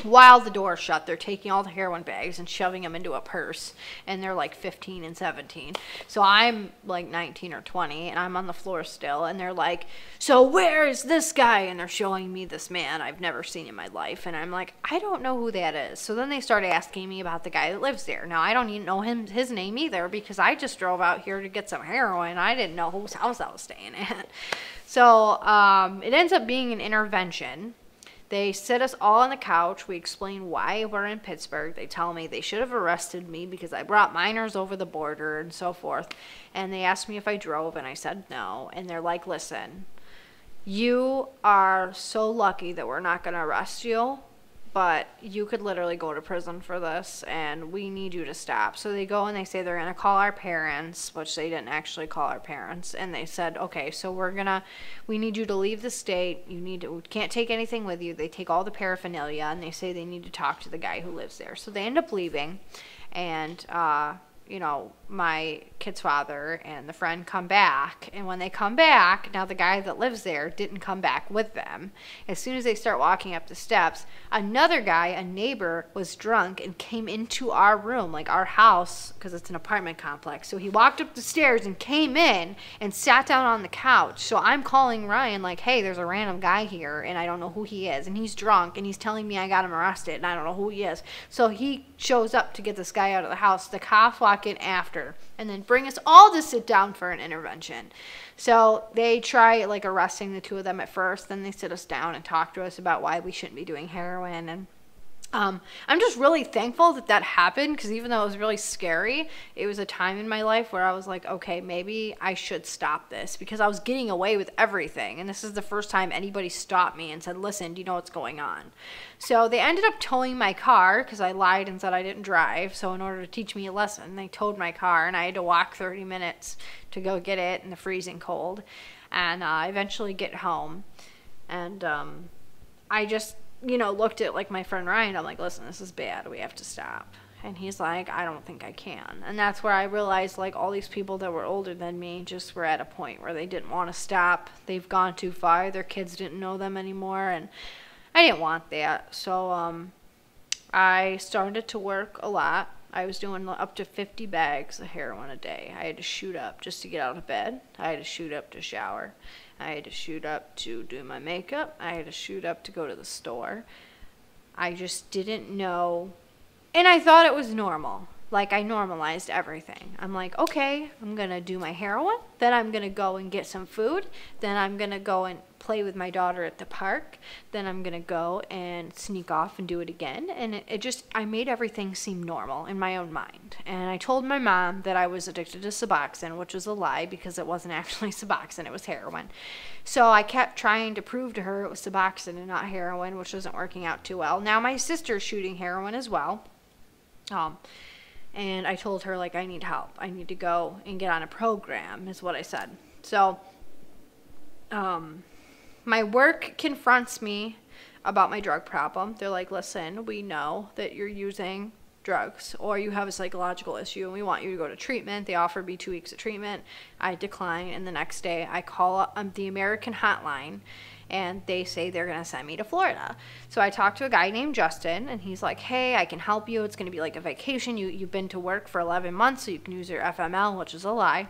while the door's shut, they're taking all the heroin bags and shoving them into a purse, and they're like 15 and 17. So I'm like 19 or 20, and I'm on the floor still, and they're like, so where is this guy? And they're showing me this man I've never seen in my life, and I'm like, I don't know who that is. So then they start asking me about the guy that lives there. Now, I don't even know his name either, because I just drove out here to get some heroin. I didn't know whose house I was staying at. So it ends up being an intervention. They sit us all on the couch. We explain why we're in Pittsburgh. They tell me they should have arrested me because I brought minors over the border and so forth. And they asked me if I drove, and I said no. And they're like, listen, you are so lucky that we're not going to arrest you, but you could literally go to prison for this, and we need you to stop. So they go and they say they're going to call our parents, which they didn't actually call our parents. And they said, okay, so we need you to leave the state. We can't take anything with you. They take all the paraphernalia, and they say they need to talk to the guy who lives there. So they end up leaving, and my kid's father and the friend come back. And when they come back, now the guy that lives there didn't come back with them. As soon as they start walking up the steps, another guy, a neighbor, was drunk and came into our room, like our house, because it's an apartment complex. So he walked up the stairs and came in and sat down on the couch. So I'm calling Ryan like, hey, there's a random guy here and I don't know who he is. And he's drunk and he's telling me I got him arrested and I don't know who he is. So he shows up to get this guy out of the house. The cops walk in after and then bring us all to sit down for an intervention. So they try like arresting the two of them at first. Then they sit us down and talk to us about why we shouldn't be doing heroin. And I'm just really thankful that that happened, because even though it was really scary, it was a time in my life where I was like, okay, maybe I should stop this, because I was getting away with everything. And this is the first time anybody stopped me and said, listen, do you know what's going on? So they ended up towing my car because I lied and said I didn't drive. So in order to teach me a lesson, they towed my car and I had to walk 30 minutes to go get it in the freezing cold. And I eventually get home and I just looked at like my friend Ryan. I'm like, listen, this is bad. We have to stop. And he's like, I don't think I can. And that's where I realized like all these people that were older than me just were at a point where they didn't want to stop. They've gone too far. Their kids didn't know them anymore. And I didn't want that. So I started to work a lot. I was doing up to 50 bags of heroin a day. I had to shoot up just to get out of bed. I had to shoot up to shower. I had to shoot up to do my makeup. I had to shoot up to go to the store. I just didn't know. And I thought it was normal. Like, I normalized everything. I'm like, okay, I'm going to do my heroin. Then I'm going to go and get some food. Then I'm going to go and play with my daughter at the park. Then I'm going to go and sneak off and do it again. And I made everything seem normal in my own mind. And I told my mom that I was addicted to Suboxone, which was a lie because it wasn't actually Suboxone, it was heroin. So I kept trying to prove to her it was Suboxone and not heroin, which wasn't working out too well. Now my sister's shooting heroin as well. And I told her, like, I need help. I need to go and get on a program, is what I said. So, my work confronts me about my drug problem. They're like, listen, we know that you're using drugs or you have a psychological issue and we want you to go to treatment. They offered me 2 weeks of treatment. I decline, and the next day I call up the American hotline and they say they're going to send me to Florida. So I talked to a guy named Justin, and he's like, hey, I can help you. It's going to be like a vacation. You've been to work for 11 months, so you can use your FML, which is a lie.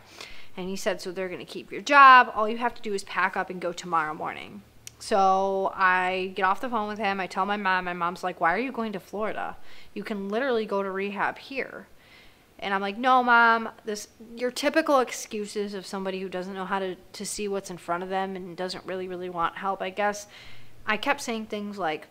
And he said, so they're going to keep your job. All you have to do is pack up and go tomorrow morning. So I get off the phone with him. I tell my mom. My mom's like, why are you going to Florida? You can literally go to rehab here. And I'm like, no, Mom, your typical excuses of somebody who doesn't know how to see what's in front of them and doesn't really want help, I guess. I kept saying things like,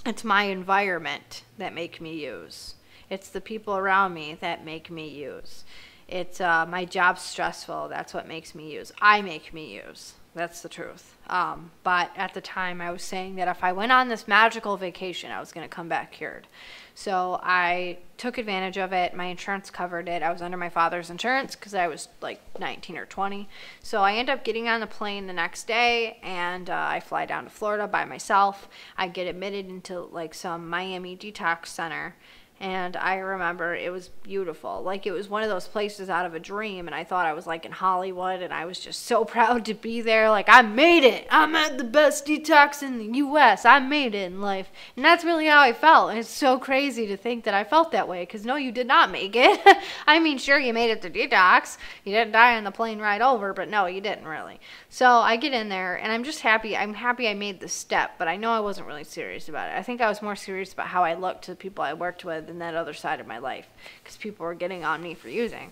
it's my environment that make me use. It's the people around me that make me use. It's my job's stressful. That's what makes me use. I make me use. That's the truth. But at the time, I was saying that if I went on this magical vacation, I was going to come back cured. So I took advantage of it. My insurance covered it. I was under my father's insurance because I was like 19 or 20. So I end up getting on the plane the next day, and I fly down to Florida by myself. I get admitted into like some Miami detox center. And I remember it was beautiful. Like, it was one of those places out of a dream. And I thought I was like in Hollywood. And I was just so proud to be there. Like, I made it. I'm at the best detox in the U.S. I made it in life. And that's really how I felt. And it's so crazy to think that I felt that way. Because no, you did not make it. I mean, sure, you made it to detox. You didn't die on the plane ride over. But no, you didn't really. So I get in there. And I'm just happy. I'm happy I made the step. But I know I wasn't really serious about it. I think I was more serious about how I looked to the people I worked with in that other side of my life, because people were getting on me for using.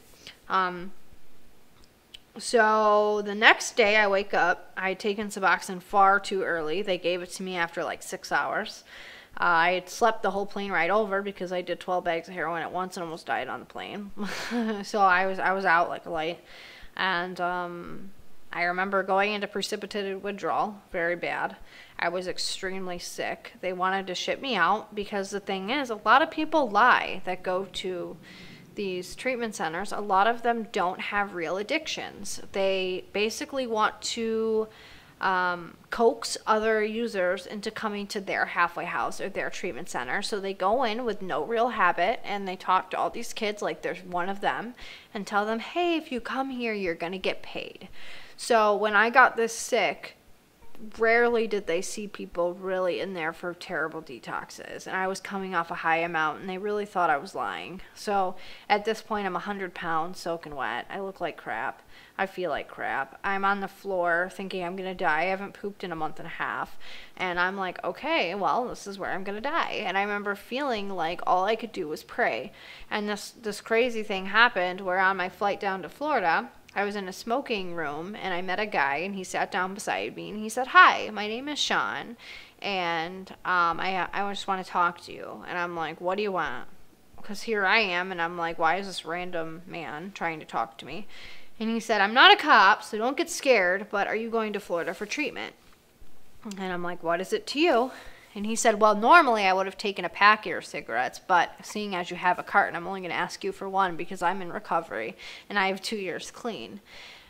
So the next day I wake up. I had taken Suboxone far too early. They gave it to me after like 6 hours. I had slept the whole plane ride over because I did 12 bags of heroin at once and almost died on the plane. So I was out like a light. And I remember going into precipitated withdrawal, very bad. I was extremely sick. They wanted to ship me out because the thing is, a lot of people lie that go to these treatment centers. A lot of them don't have real addictions. They basically want to coax other users into coming to their halfway house or their treatment center. So they go in with no real habit and they talk to all these kids like there's one of them and tell them, hey, if you come here, you're going to get paid. So when I got this sick, rarely did they see people really in there for terrible detoxes. And I was coming off a high amount and they really thought I was lying. So at this point, I'm 100 pounds soaking wet. I look like crap. I feel like crap. I'm on the floor thinking I'm going to die. I haven't pooped in a month and a half. And I'm like, okay, well, this is where I'm going to die. And I remember feeling like all I could do was pray. And this crazy thing happened where on my flight down to Florida, I was in a smoking room and I met a guy and he sat down beside me and he said, hi, my name is Sean and I just want to talk to you. And I'm like, what do you want? Because here I am and I'm like, why is this random man trying to talk to me? And he said, I'm not a cop, so don't get scared, but are you going to Florida for treatment? And I'm like, what is it to you? And he said, well, normally I would have taken a packet of cigarettes, but seeing as you have a carton, I'm only going to ask you for one because I'm in recovery and I have 2 years clean.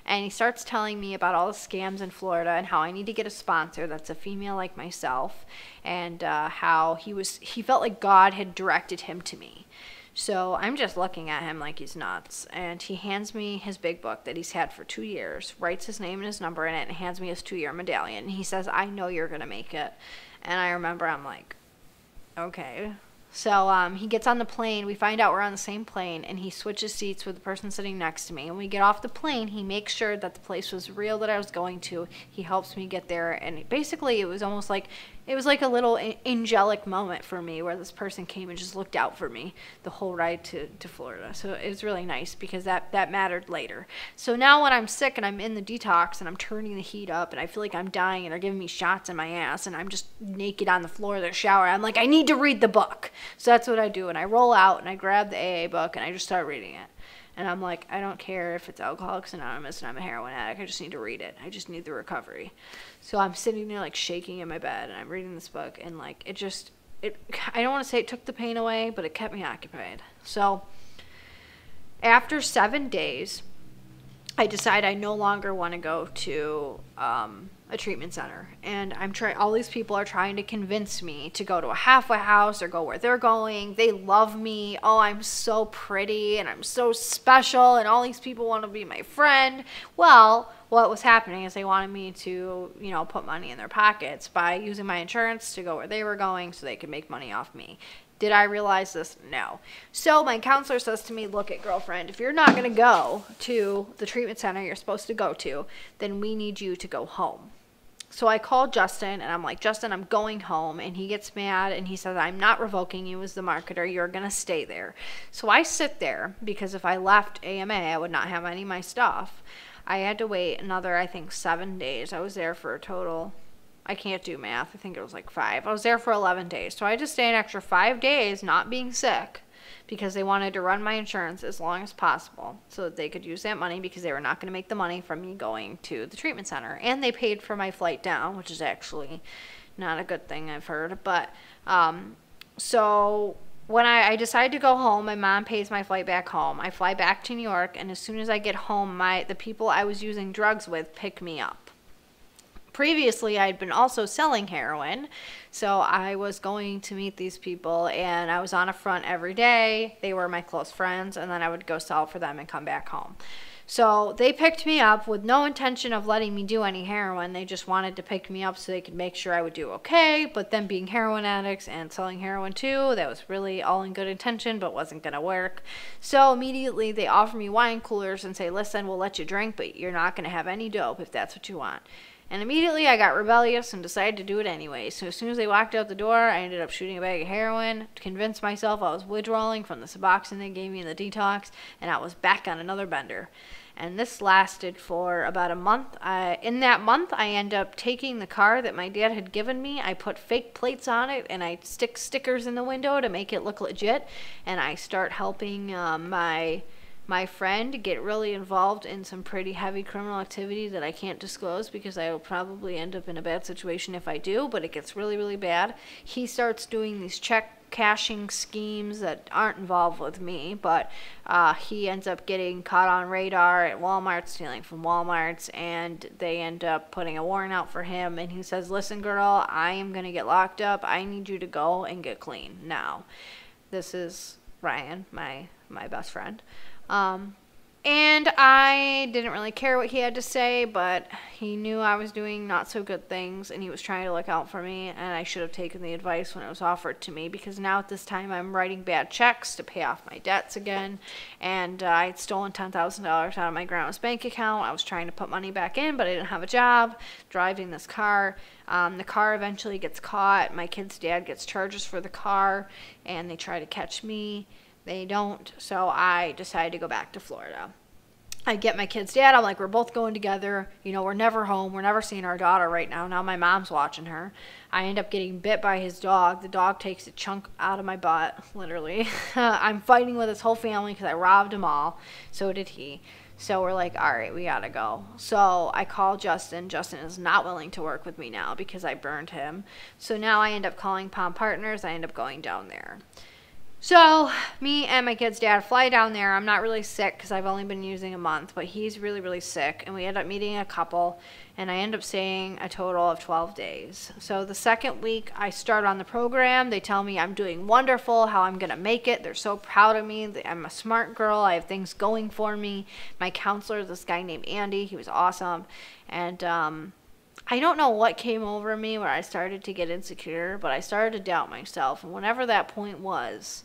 And he starts telling me about all the scams in Florida and how I need to get a sponsor that's a female like myself and how he felt like God had directed him to me. So I'm just looking at him like he's nuts. And he hands me his big book that he's had for 2 years, writes his name and his number in it, and hands me his 2-year medallion. And he says, I know you're going to make it. And I remember I'm like, okay. So he gets on the plane. We find out we're on the same plane, and he switches seats with the person sitting next to me. And when we get off the plane, he makes sure that the place was real that I was going to. He helps me get there. And basically, it was almost like, it was like a little angelic moment for me where this person came and just looked out for me the whole ride to Florida. So it was really nice because that mattered later. So now when I'm sick and I'm in the detox and I'm turning the heat up and I feel like I'm dying and they're giving me shots in my ass and I'm just naked on the floor of the shower, I'm like, I need to read the book. So that's what I do. And I roll out and I grab the AA book and I just start reading it. And I'm like, I don't care if it's Alcoholics Anonymous and I'm a heroin addict. I just need to read it. I just need the recovery. So I'm sitting there like shaking in my bed and I'm reading this book and like I don't want to say it took the pain away, but it kept me occupied. So after 7 days, I decide I no longer want to go to a treatment center. And all these people are trying to convince me to go to a halfway house or go where they're going. They love me. Oh, I'm so pretty and I'm so special and all these people want to be my friend. Well, what was happening is they wanted me to, put money in their pockets by using my insurance to go where they were going so they could make money off me. Did I realize this? No. So my counselor says to me, look it, girlfriend, if you're not going to go to the treatment center you're supposed to go to, then we need you to go home. So I called Justin and I'm like, Justin, I'm going home. And he gets mad and he says, I'm not revoking you as the marketer. You're going to stay there. So I sit there because if I left AMA, I would not have any of my stuff. I had to wait another, I think, 7 days. I was there for a total, I can't do math. I think it was like 5. I was there for 11 days. So I had to stay an extra 5 days not being sick because they wanted to run my insurance as long as possible so that they could use that money because they were not going to make the money from me going to the treatment center. And they paid for my flight down, which is actually not a good thing, I've heard. But so when I decided to go home, my mom pays my flight back home. I fly back to New York, and as soon as I get home, the people I was using drugs with pick me up. Previously, I'd been also selling heroin, so I was going to meet these people, and I was on a front every day. They were my close friends, and then I would go sell for them and come back home. So they picked me up with no intention of letting me do any heroin. They just wanted to pick me up so they could make sure I would do okay, but them being heroin addicts and selling heroin too, that was really all in good intention, but wasn't going to work. So immediately they offer me wine coolers and say, listen, we'll let you drink, but you're not going to have any dope if that's what you want. And immediately I got rebellious and decided to do it anyway. So as soon as they walked out the door, I ended up shooting a bag of heroin to convince myself I was withdrawing from the Suboxone they gave me in the detox, and I was back on another bender. And this lasted for about a month. In that month, I ended up taking the car that my dad had given me. I put fake plates on it, and I stick stickers in the window to make it look legit. And I start helping my friend get really involved in some pretty heavy criminal activity that I can't disclose because I will probably end up in a bad situation if I do, but it gets really, really bad. He starts doing these check cashing schemes that aren't involved with me, but he ends up getting caught on radar at Walmart, stealing from Walmarts, and they end up putting a warrant out for him, and he says, listen, girl, I am going to get locked up. I need you to go and get clean now. This is Ryan, my best friend. And I didn't really care what he had to say, but he knew I was doing not so good things, and he was trying to look out for me, and I should have taken the advice when it was offered to me, because now at this time I'm writing bad checks to pay off my debts again, and I'd stolen $10,000 out of my grandma's bank account. I was trying to put money back in, but I didn't have a job, driving this car. The car eventually gets caught. My kid's dad gets charges for the car, and they try to catch me. They don't, so I decided to go back to Florida. I get my kid's dad. I'm like, we're both going together. You know, we're never home. We're never seeing our daughter right now. Now my mom's watching her. I end up getting bit by his dog. The dog takes a chunk out of my butt, literally. I'm fighting with his whole family because I robbed them all. So did he. So we're like, all right, we got to go. So I call Justin. Justin is not willing to work with me now because I burned him. So now I end up calling Palm Partners. I end up going down there. So me and my kid's dad fly down there. I'm not really sick because I've only been using a month, but he's really, really sick. And we end up meeting a couple, and I end up staying a total of 12 days. So the second week I start on the program, they tell me I'm doing wonderful, how I'm going to make it. They're so proud of me. I'm a smart girl. I have things going for me. My counselor is this guy named Andy. He was awesome. And I don't know what came over me where I started to get insecure, but I started to doubt myself. And whenever that point was,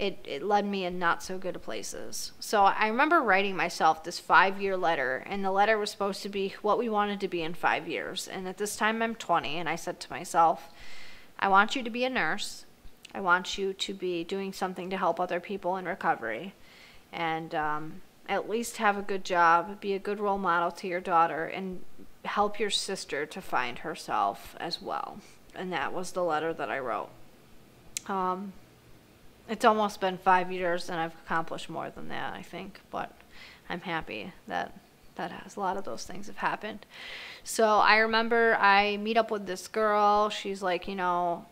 it led me in not so good places. So I remember writing myself this 5-year letter, and the letter was supposed to be what we wanted to be in 5 years. And at this time I'm 20, and I said to myself, I want you to be a nurse. I want you to be doing something to help other people in recovery, and at least have a good job, be a good role model to your daughter, and help your sister to find herself as well. And that was the letter that I wrote. It's almost been 5 years, and I've accomplished more than that, I think, but I'm happy that a lot of those things have happened. So I remember I meet up with this girl. She's like, you know,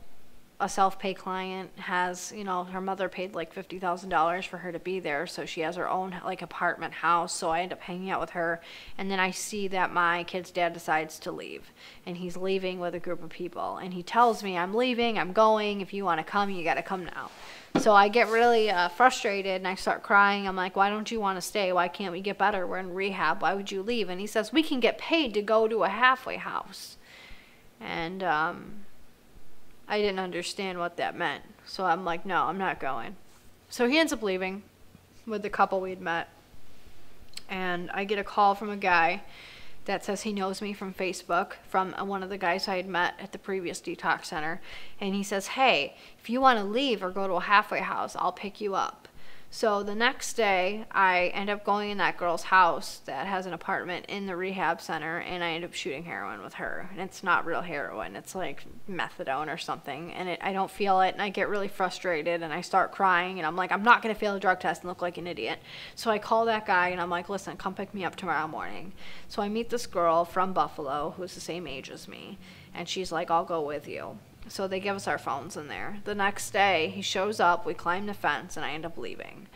a self-pay client, has, you know, her mother paid like $50,000 for her to be there, so she has her own like apartment house. So I end up hanging out with her, and then I see that my kid's dad decides to leave, and he's leaving with a group of people, and he tells me, I'm leaving, I'm going, if you want to come, you got to come now. So I get really frustrated, and I start crying. I'm like, why don't you want to stay? Why can't we get better? We're in rehab. Why would you leave? And he says, we can get paid to go to a halfway house. And I didn't understand what that meant. So I'm like, no, I'm not going. So he ends up leaving with the couple we'd met. And I get a call from a guy that says he knows me from Facebook, from one of the guys I had met at the previous detox center. And he says, hey, if you want to leave or go to a halfway house, I'll pick you up. So the next day, I end up going in that girl's house that has an apartment in the rehab center, and I end up shooting heroin with her. And it's not real heroin. It's like methadone or something. And I don't feel it, and I get really frustrated, and I start crying, and I'm like, I'm not going to fail a drug test and look like an idiot. So I call that guy, and I'm like, listen, come pick me up tomorrow morning. So I meet this girl from Buffalo who's the same age as me, and she's like, I'll go with you. So they give us our phones in there. The next day, he shows up, we climb the fence, and I end up leaving.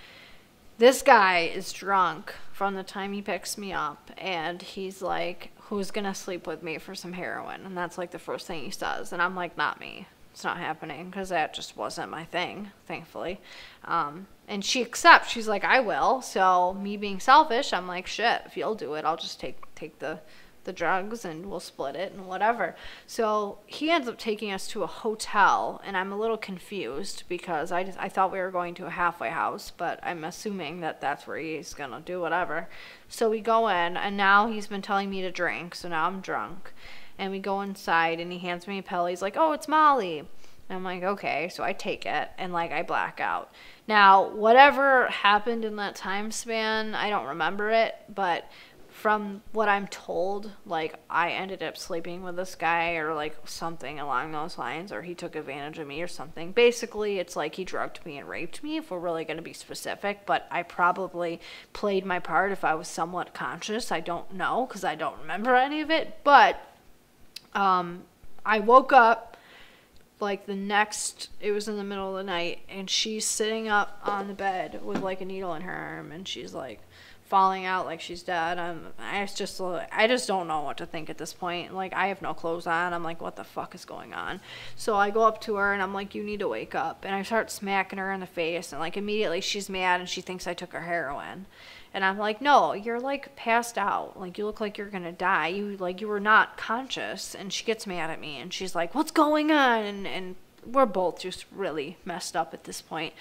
This guy is drunk from the time he picks me up, and he's like, who's going to sleep with me for some heroin? And that's like the first thing he says. And I'm like, not me. It's not happening, because that just wasn't my thing, thankfully. And she accepts. She's like, I will. So me being selfish, I'm like, shit, if you'll do it, I'll just take the drugs, and we'll split it and whatever. So he ends up taking us to a hotel, and I'm a little confused because I thought we were going to a halfway house, but I'm assuming that that's where he's gonna do whatever. So we go in, and now he's been telling me to drink, so now I'm drunk, and we go inside, and he hands me a pill. He's like, oh, it's Molly. And I'm like, okay. So I take it, and like I black out. Now whatever happened in that time span, I don't remember it, but from what I'm told, like, I ended up sleeping with this guy or, like, something along those lines, or he took advantage of me or something. Basically, it's like he drugged me and raped me, if we're really going to be specific, but I probably played my part if I was somewhat conscious. I don't know, because I don't remember any of it, but I woke up like it was in the middle of the night, and she's sitting up on the bed with like a needle in her arm, and she's like falling out like she's dead. I just don't know what to think at this point. Like, I have no clothes on. I'm like, what the fuck is going on? So I go up to her and I'm like, you need to wake up. And I start smacking her in the face, and like immediately she's mad and she thinks I took her heroin. And I'm like, no, you're like passed out. Like, you look like you're gonna die. You were not conscious. And she gets mad at me and she's like, what's going on? And we're both just really messed up at this point.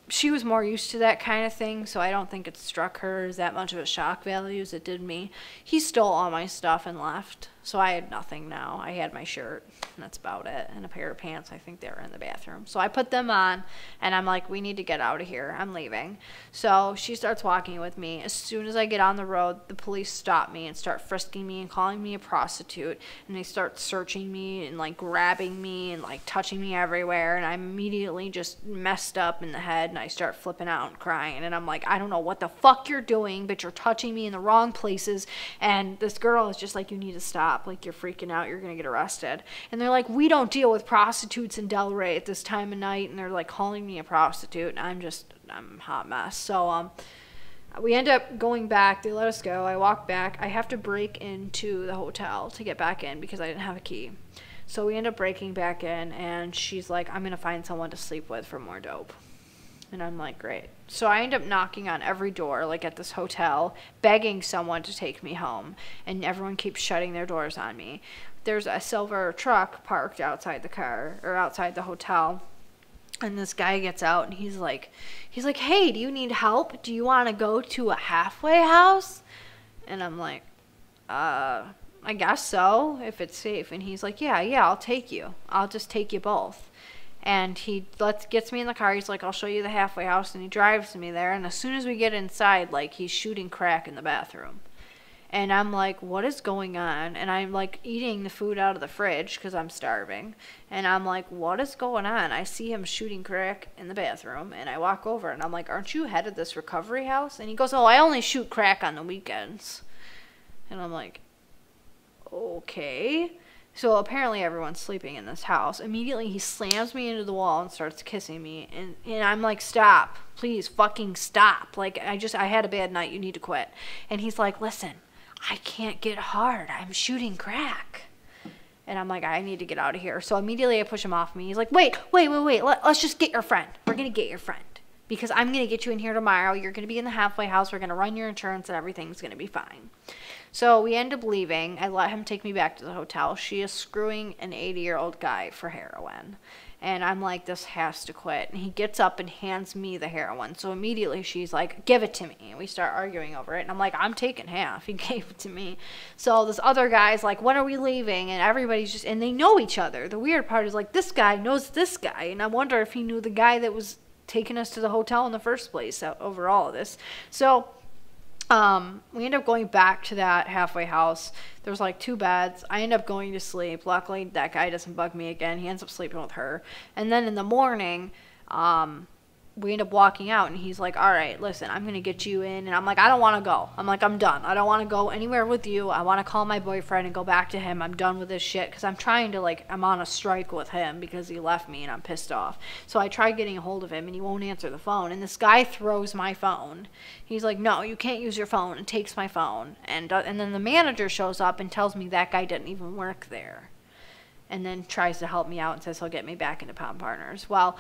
She was more used to that kind of thing, so I don't think it struck her as that much of a shock value as it did me. He stole all my stuff and left, so I had nothing now. I had my shirt, and that's about it, and a pair of pants. I think they were in the bathroom. So I put them on, and I'm like, we need to get out of here. I'm leaving. So she starts walking with me. As soon as I get on the road, the police stop me and start frisking me and calling me a prostitute, and they start searching me and like grabbing me and like touching me everywhere, and I'm immediately just messed up in the head, and I start flipping out and crying, and I'm like, I don't know what the fuck you're doing, but you're touching me in the wrong places. And this girl is just like, you need to stop. Like, you're freaking out. You're gonna get arrested. And they're like, we don't deal with prostitutes in Delray at this time of night. And they're like calling me a prostitute, and I'm a hot mess. So we end up going back. They let us go. I walk back. I have to break into the hotel to get back in because I didn't have a key. So we end up breaking back in, and she's like, I'm gonna find someone to sleep with for more dope. And I'm like, great. So I end up knocking on every door, like at this hotel, begging someone to take me home. And everyone keeps shutting their doors on me. There's a silver truck parked outside outside the hotel. And this guy gets out, and he's like, hey, do you need help? Do you want to go to a halfway house? And I'm like, I guess so, if it's safe. And he's like, yeah, I'll take you. I'll just take you both. And he gets me in the car. He's like, I'll show you the halfway house. And he drives me there. And as soon as we get inside, like, he's shooting crack in the bathroom. And I'm like, what is going on? And I'm like eating the food out of the fridge because I'm starving. And I'm like, what is going on? I see him shooting crack in the bathroom. And I walk over and I'm like, aren't you head of this recovery house? And he goes, oh, I only shoot crack on the weekends. And I'm like, okay. So apparently everyone's sleeping in this house. Immediately he slams me into the wall and starts kissing me. And I'm like, stop. Please fucking stop. Like, I had a bad night. You need to quit. And he's like, listen, I can't get hard. I'm shooting crack. And I'm like, I need to get out of here. So immediately I push him off me. He's like, wait. Let's just get your friend. We're going to get your friend. Because I'm going to get you in here tomorrow. You're going to be in the halfway house. We're going to run your insurance and everything's going to be fine. So we end up leaving. I let him take me back to the hotel. She is screwing an 80-year-old guy for heroin. And I'm like, this has to quit. And he gets up and hands me the heroin. So immediately she's like, give it to me. And we start arguing over it. And I'm like, I'm taking half. He gave it to me. So this other guy's like, when are we leaving? And everybody's just, and they know each other. The weird part is like, this guy knows this guy. And I wonder if he knew the guy that was taking us to the hotel in the first place over all of this. So we end up going back to that halfway house. There's like 2 beds. I end up going to sleep. Luckily, that guy doesn't bug me again. He ends up sleeping with her. And then in the morning, we end up walking out, and he's like, all right, listen, I'm going to get you in. And I'm like, I don't want to go. I'm like, I'm done. I don't want to go anywhere with you. I want to call my boyfriend and go back to him. I'm done with this shit because I'm trying to, like, I'm on a strike with him because he left me and I'm pissed off. So I try getting a hold of him, and he won't answer the phone. And this guy throws my phone. He's like, no, you can't use your phone, and takes my phone. And then the manager shows up and tells me that guy didn't even work there. And then tries to help me out and says he'll get me back into Pound Partners. Well,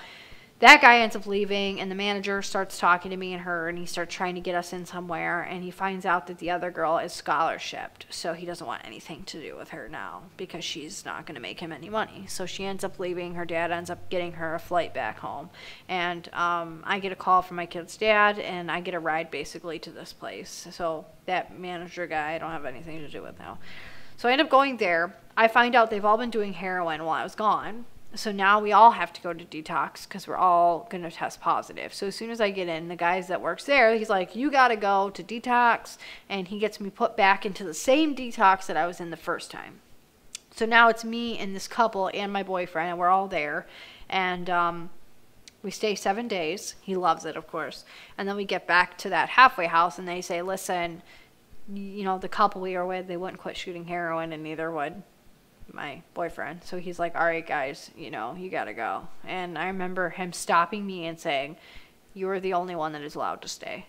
that guy ends up leaving, and the manager starts talking to me and her, and he starts trying to get us in somewhere, and he finds out that the other girl is scholarshiped, so he doesn't want anything to do with her now because she's not going to make him any money. So she ends up leaving. Her dad ends up getting her a flight back home, and I get a call from my kid's dad, and I get a ride basically to this place. So that manager guy I don't have anything to do with now. So I end up going there. I find out they've all been doing heroin while I was gone. So now we all have to go to detox because we're all going to test positive. So as soon as I get in, the guys that works there, he's like, you got to go to detox. And he gets me put back into the same detox that I was in the first time. So now it's me and this couple and my boyfriend, and we're all there. And we stay 7 days. He loves it, of course. And then we get back to that halfway house, and they say, listen, you know, the couple we were with, they wouldn't quit shooting heroin, and neither would my boyfriend. So he's like, all right, guys, you know, you got to go. And I remember him stopping me and saying, you are the only one that is allowed to stay.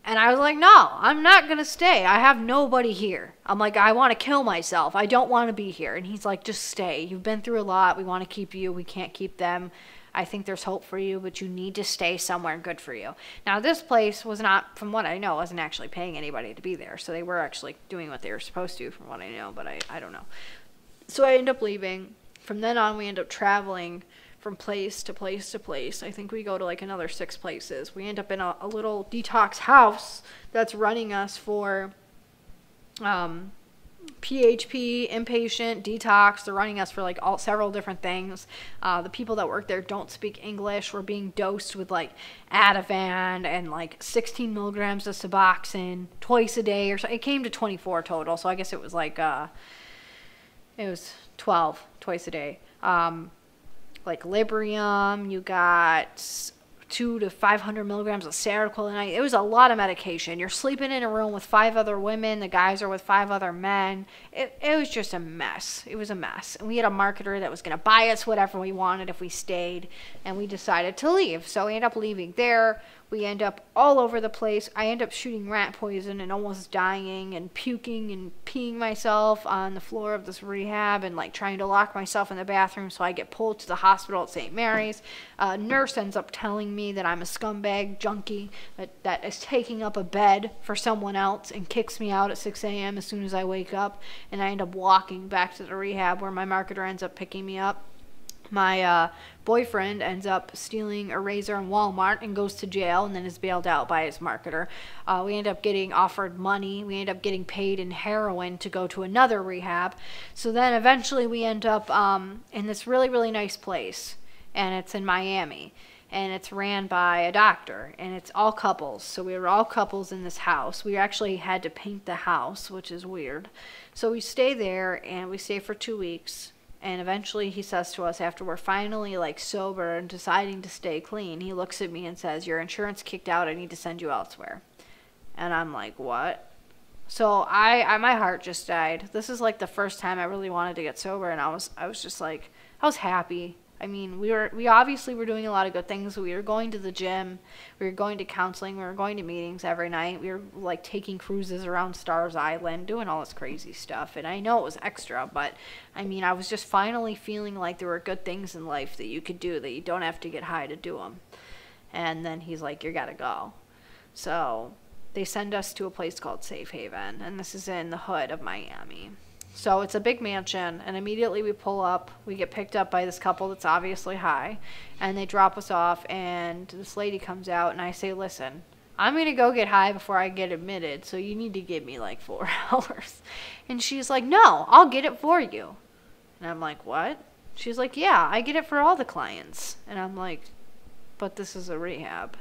And I was like, no, I'm not going to stay. I have nobody here. I'm like, I want to kill myself. I don't want to be here. And he's like, just stay. You've been through a lot. We want to keep you. We can't keep them. I think there's hope for you, but you need to stay somewhere good for you. Now, this place was not, from what I know, wasn't actually paying anybody to be there. So they were actually doing what they were supposed to, from what I know, but I don't know. So I end up leaving. From then on, we end up traveling from place to place to place. I think we go to like another 6 places. We end up in a little detox house that's running us for PHP, inpatient, detox. They're running us for like several different things. The people that work there don't speak English. We're being dosed with like Ativan and like 16 milligrams of Suboxone twice a day, or so. It came to 24 total. So I guess it was like it was 12 twice a day. Like Librium, you got 200 to 500 milligrams of Seroquel a night. It was a lot of medication. You're sleeping in a room with 5 other women. The guys are with 5 other men. It was just a mess. It was a mess. And we had a marketer that was going to buy us whatever we wanted if we stayed. And we decided to leave. So we ended up leaving there. We end up all over the place. I end up shooting rat poison and almost dying and puking and peeing myself on the floor of this rehab and like trying to lock myself in the bathroom. So I get pulled to the hospital at St. Mary's. A nurse ends up telling me that I'm a scumbag junkie that is taking up a bed for someone else and kicks me out at 6 a.m. as soon as I wake up. And I end up walking back to the rehab where my marketer ends up picking me up. My boyfriend ends up stealing a razor in Walmart and goes to jail and then is bailed out by his marketer. We end up getting offered money. We end up getting paid in heroin to go to another rehab. So then eventually we end up in this really, really nice place. And it's in Miami. And it's ran by a doctor. And it's all couples. So we were all couples in this house. We actually had to paint the house, which is weird. So we stay there and we stay for 2 weeks. And eventually he says to us, after we're finally like sober and deciding to stay clean, he looks at me and says, your insurance kicked out. I need to send you elsewhere. And I'm like, what? So my heart just died. This is like the first time I really wanted to get sober. And I was just like, I was happy. I mean, we obviously were doing a lot of good things. We were going to the gym. We were going to counseling. We were going to meetings every night. We were like taking cruises around Stars Island, doing all this crazy stuff. And I know it was extra, but I mean, I was just finally feeling like there were good things in life that you could do, that you don't have to get high to do them. And then he's like, you got to go. So they send us to a place called Safe Haven. And this is in the hood of Miami. So it's a big mansion, and immediately we pull up. We get picked up by this couple that's obviously high, and they drop us off, and this lady comes out, and I say, listen, I'm going to go get high before I get admitted, so you need to give me like 4 hours. And she's like, no, I'll get it for you. And I'm like, what? She's like, yeah, I get it for all the clients. And I'm like, but this is a rehab.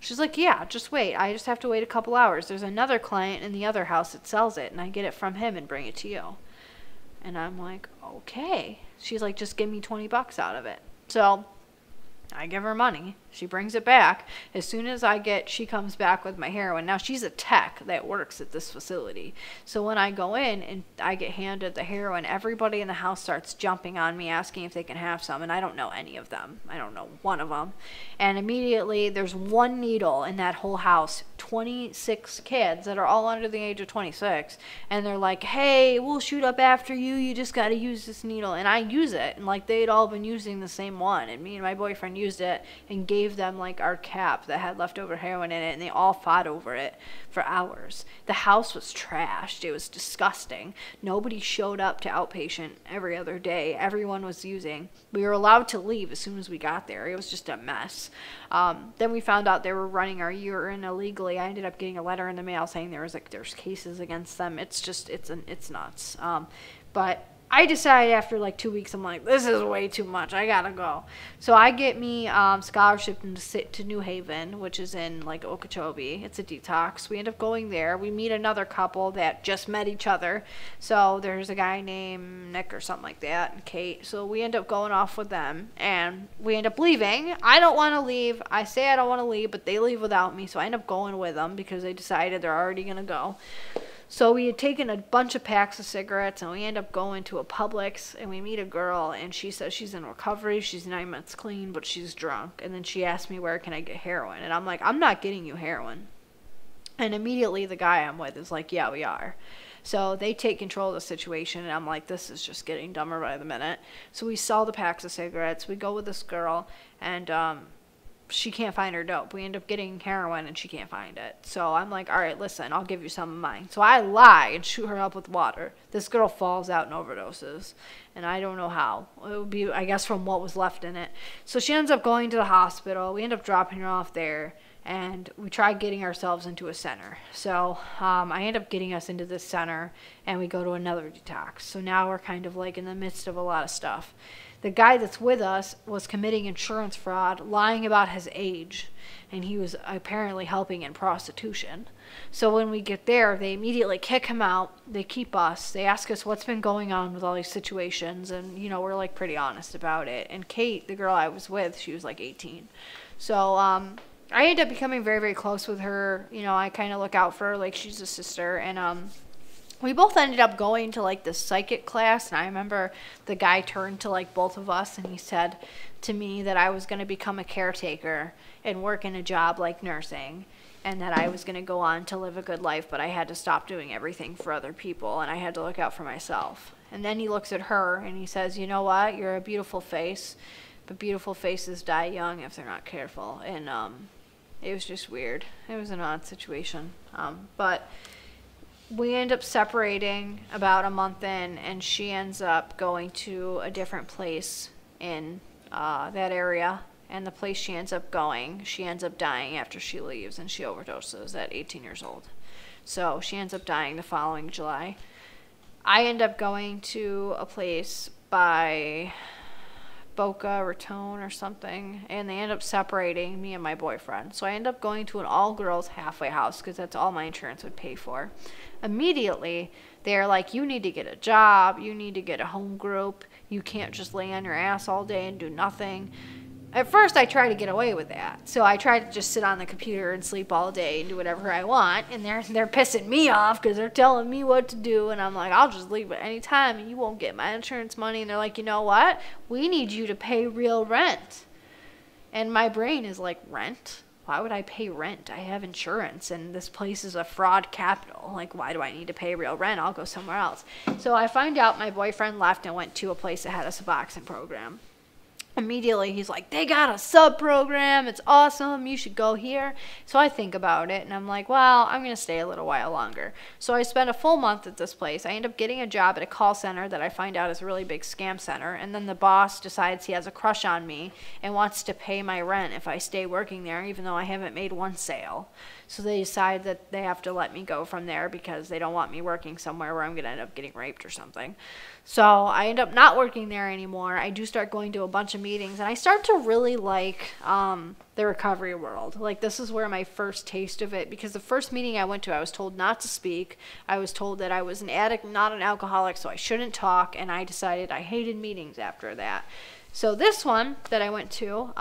She's like, yeah, just wait. I just have to wait a couple hours. There's another client in the other house that sells it, and I get it from him and bring it to you. And I'm like, okay. She's like, just give me $20 out of it. So I give her money. She brings it back. As soon as she comes back with my heroin. Now, she's a tech that works at this facility. So when I go in and I get handed the heroin, everybody in the house starts jumping on me, asking if they can have some. And I don't know any of them. I don't know one of them. And immediately, there's one needle in that whole house. 26 kids that are all under the age of 26. And they're like, hey, we'll shoot up after you. You just got to use this needle. And I use it. And like, they'd all been using the same one. And me and my boyfriend used it and gave them like our cap that had leftover heroin in it, and they all fought over it for hours. The house was trashed. It was disgusting. Nobody showed up to outpatient every other day. Everyone was using. We were allowed to leave as soon as we got there. It was just a mess. Then we found out they were running our urine illegally. I ended up getting a letter in the mail saying there's cases against them. It's just it's nuts. But I decided after like 2 weeks, I'm like, this is way too much. I gotta go. So I get me scholarship to New Haven, which is in like Okeechobee. It's a detox. We end up going there. We meet another couple that just met each other. So there's a guy named Nick or something like that, and Kate. So we end up going off with them, and we end up leaving. I don't want to leave. I say I don't want to leave, but they leave without me. So I end up going with them because they decided they're already gonna go. So we had taken a bunch of packs of cigarettes, and we end up going to a Publix, and we meet a girl, and she says she's in recovery, she's 9 months clean, but she's drunk. And then she asked me, where can I get heroin? And I'm like, I'm not getting you heroin. And immediately the guy I'm with is like, yeah, we are. So they take control of the situation, and I'm like, this is just getting dumber by the minute. So we sell the packs of cigarettes, we go with this girl, and she can't find her dope. We end up getting heroin, and she can't find it. So I'm like, all right, listen, I'll give you some of mine. So I lie and shoot her up with water. This girl falls out and overdoses, and I don't know how. It would be, I guess, from what was left in it. So she ends up going to the hospital. We end up dropping her off there, and we tried getting ourselves into a center. So I end up getting us into this center, and we go to another detox. So now we're kind of like in the midst of a lot of stuff. The guy that's with us was committing insurance fraud, lying about his age, and he was apparently helping in prostitution. So when we get there, they immediately kick him out. They keep us. They ask us what's been going on with all these situations, and, you know, we're, like, pretty honest about it. And Kate, the girl I was with, she was, like, 18. So I ended up becoming very, very close with her. You know, I kind of look out for her like she's a sister, and we both ended up going to, like, this psychic class, and I remember the guy turned to, like, both of us, and he said to me that I was going to become a caretaker and work in a job like nursing, and that I was going to go on to live a good life, but I had to stop doing everything for other people, and I had to look out for myself. And then he looks at her, and he says, you know what, you're a beautiful face, but beautiful faces die young if they're not careful. And it was just weird. It was an odd situation. But we end up separating about a month in, and she ends up going to a different place in that area. And the place she ends up going, she ends up dying after she leaves, and she overdoses at 18 years old. So she ends up dying the following July. I end up going to a place by Boca Raton or something, and they end up separating, me and my boyfriend. So I end up going to an all-girls halfway house because that's all my insurance would pay for. Immediately, they're like, you need to get a job, you need to get a home group, you can't just lay on your ass all day and do nothing. At first, I tried to get away with that. So I tried to just sit on the computer and sleep all day and do whatever I want. And they're pissing me off because they're telling me what to do. And I'm like, I'll just leave at any time and you won't get my insurance money. And they're like, you know what? We need you to pay real rent. And my brain is like, rent? Why would I pay rent? I have insurance and this place is a fraud capital. Like, why do I need to pay real rent? I'll go somewhere else. So I find out my boyfriend left and went to a place that had a Suboxone program. Immediately he's like, they got a sub program, it's awesome, you should go here. So I think about it and I'm like, well, I'm gonna stay a little while longer. So I spent a full month at this place. I end up getting a job at a call center that I find out is a really big scam center, and then the boss decides he has a crush on me and wants to pay my rent if I stay working there, even though I haven't made one sale. So they decide that they have to let me go from there because they don't want me working somewhere where I'm going to end up getting raped or something. So I end up not working there anymore. I do start going to a bunch of meetings, and I start to really like the recovery world. Like, this is where my first taste of it, because the first meeting I went to, I was told not to speak. I was told that I was an addict, not an alcoholic, so I shouldn't talk, and I decided I hated meetings after that. So this one that I went to,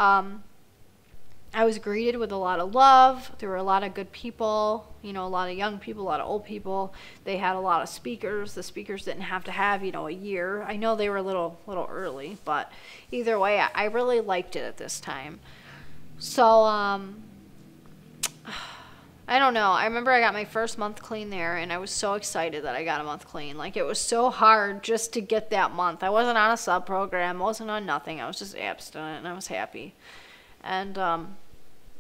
I was greeted with a lot of love. There were a lot of good people, you know, a lot of young people, a lot of old people. They had a lot of speakers. The speakers didn't have to have, you know, a year. I know they were a little early, but either way, I really liked it at this time. So, I don't know. I remember I got my first month clean there, and I was so excited that I got a month clean. Like, it was so hard just to get that month. I wasn't on a sub program. I wasn't on nothing. I was just abstinent, and I was happy. And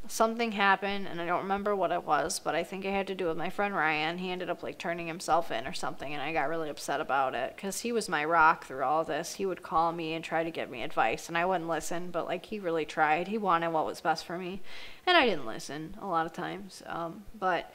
something happened, and I don't remember what it was, but I think it had to do with my friend Ryan. He ended up, like, turning himself in or something, and I got really upset about it because he was my rock through all this. He would call me and try to give me advice, and I wouldn't listen, but, like, he really tried. He wanted what was best for me, and I didn't listen a lot of times. But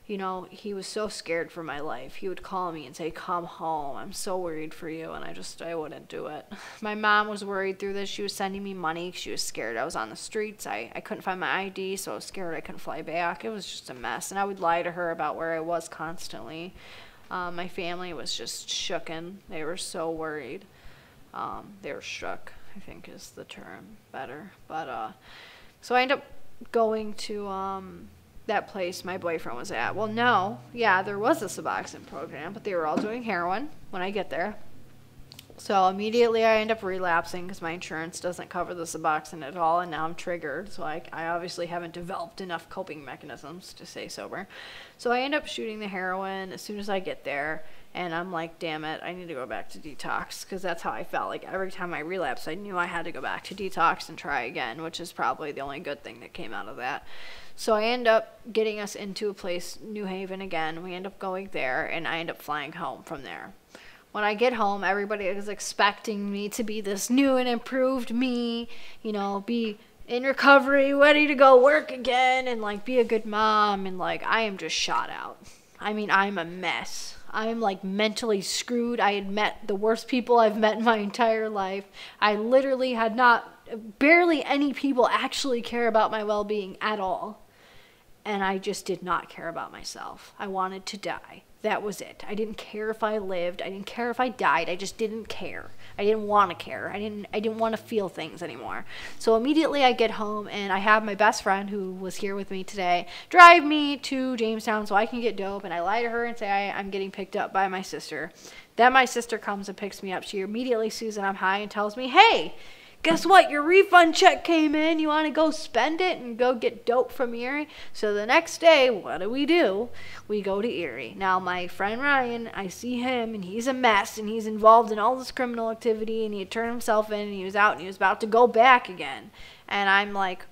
you know, he was so scared for my life. He would call me and say, come home, I'm so worried for you, and I wouldn't do it. My mom was worried through this. She was sending me money. She was scared I was on the streets. I couldn't find my ID, so I was scared I couldn't fly back. It was just a mess, and I would lie to her about where I was constantly. My family was just shooken. They were so worried. They were shook, I think is the term better. But so I ended up going to that place my boyfriend was at. Well, no. Yeah, there was a Suboxone program, but they were all doing heroin when I get there. So immediately I end up relapsing because my insurance doesn't cover the Suboxone at all, and now I'm triggered. So I obviously haven't developed enough coping mechanisms to stay sober. So I end up shooting the heroin as soon as I get there, and I'm like, damn it, I need to go back to detox, because that's how I felt. Like every time I relapsed, I knew I had to go back to detox and try again, which is probably the only good thing that came out of that. So I end up getting us into a place, New Haven again. We end up going there, and I end up flying home from there. When I get home, everybody is expecting me to be this new and improved me, you know, be in recovery, ready to go work again, and, like, be a good mom, and, like, I am just shot out. I mean, I'm a mess. I'm, like, mentally screwed. I had met the worst people I've met in my entire life. I literally had barely any people actually care about my well-being at all. And I just did not care about myself. I wanted to die. That was it. I didn't care if I lived. I didn't care if I died. I just didn't care. I didn't want to care. I didn't want to feel things anymore. So immediately I get home, and I have my best friend who was here with me today drive me to Jamestown so I can get dope, and I lie to her and say I'm getting picked up by my sister. Then my sister comes and picks me up. She immediately sees that I'm high and tells me, hey, guess what? Your refund check came in. You want to go spend it and go get dope from Erie? So the next day, what do? We go to Erie. Now, my friend Ryan, I see him, and he's a mess, and he's involved in all this criminal activity, and he had turned himself in, and he was out, and he was about to go back again. And I'm like,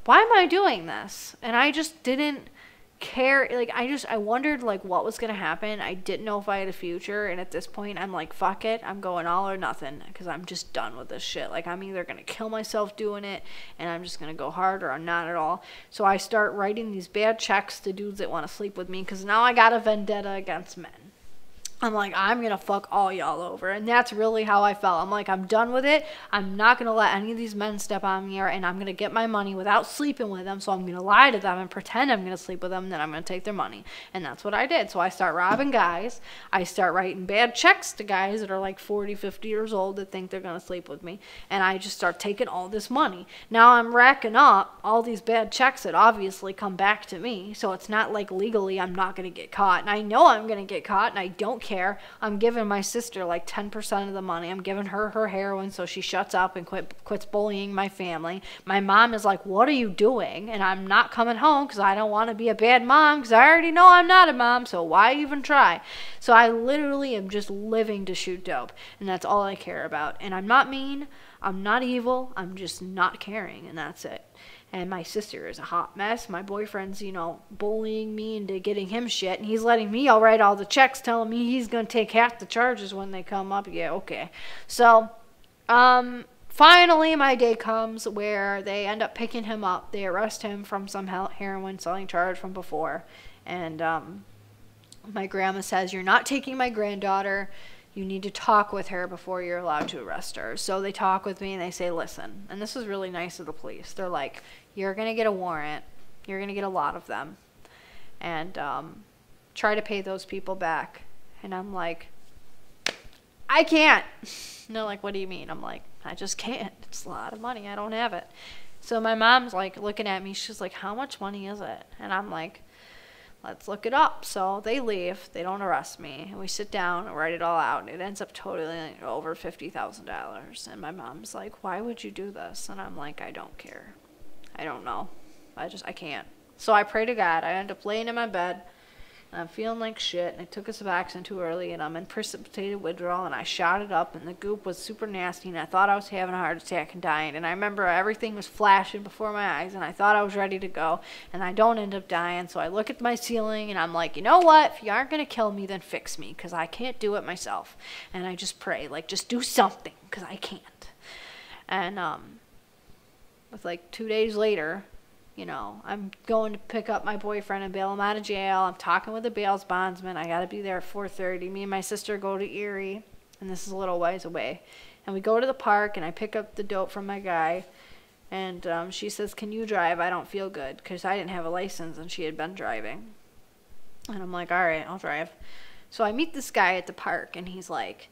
why am I doing this? And I just didn't care. Like, I wondered, like, what was going to happen. I didn't know if I had a future, and at this point I'm like, fuck it, I'm going all or nothing, because I'm just done with this shit. Like, I'm either going to kill myself doing it, and I'm just going to go hard, or I'm not at all. So I start writing these bad checks to dudes that want to sleep with me, because now I got a vendetta against men. I'm like, I'm going to fuck all y'all over. And that's really how I felt. I'm like, I'm done with it. I'm not going to let any of these men step on me, and I'm going to get my money without sleeping with them. So I'm going to lie to them and pretend I'm going to sleep with them, and then I'm going to take their money. And that's what I did. So I start robbing guys. I start writing bad checks to guys that are like 40, 50 years old that think they're going to sleep with me. And I just start taking all this money. Now I'm racking up all these bad checks that obviously come back to me. So it's not like legally I'm not going to get caught. And I know I'm going to get caught, and I don't care. I'm giving my sister like 10% of the money. I'm giving her her heroin so she shuts up and quits bullying my family. My mom is like, what are you doing? And I'm not coming home because I don't want to be a bad mom, because I already know I'm not a mom, so why even try? So I literally am just living to shoot dope, and that's all I care about. And I'm not mean, I'm not evil, I'm just not caring, and that's it. And my sister is a hot mess. My boyfriend's, bullying me into getting him shit. And he's letting me write all the checks, telling me he's going to take half the charges when they come up. Yeah, okay. So, finally my day comes where they end up picking him up. They arrest him from some heroin selling charge from before. And my grandma says, you're not taking my granddaughter. You need to talk with her before you're allowed to arrest her. So they talk with me, and they say, listen, and this is really nice of the police. They're like, you're going to get a warrant. You're going to get a lot of them. And try to pay those people back. And I'm like, I can't. And they're like, what do you mean? I'm like, I just can't. It's a lot of money. I don't have it. So my mom's like looking at me. She's like, how much money is it? And I'm like, let's look it up. So they leave. They don't arrest me. And we sit down and write it all out. And it ends up totaling over $50,000. And my mom's like, why would you do this? And I'm like, I don't care. I don't know. I can't. So I pray to God. I end up laying in my bed. And I'm feeling like shit. And I took a Suboxone too early. And I'm in precipitated withdrawal. And I shot it up. And the goop was super nasty. And I thought I was having a heart attack and dying. And I remember everything was flashing before my eyes. And I thought I was ready to go. And I don't end up dying. So I look at my ceiling. And I'm like, you know what? If you aren't going to kill me, then fix me. Because I can't do it myself. And I just pray. Like, just do something. Because I can't. And with like 2 days later, I'm going to pick up my boyfriend and bail him out of jail. I'm talking with the bail bondsman. I got to be there at 4:30. Me and my sister go to Erie, and this is a little ways away. And we go to the park, and I pick up the dope from my guy. And she says, can you drive? I don't feel good, because I didn't have a license, and she had been driving. And I'm like, all right, I'll drive. So I meet this guy at the park, and he's like,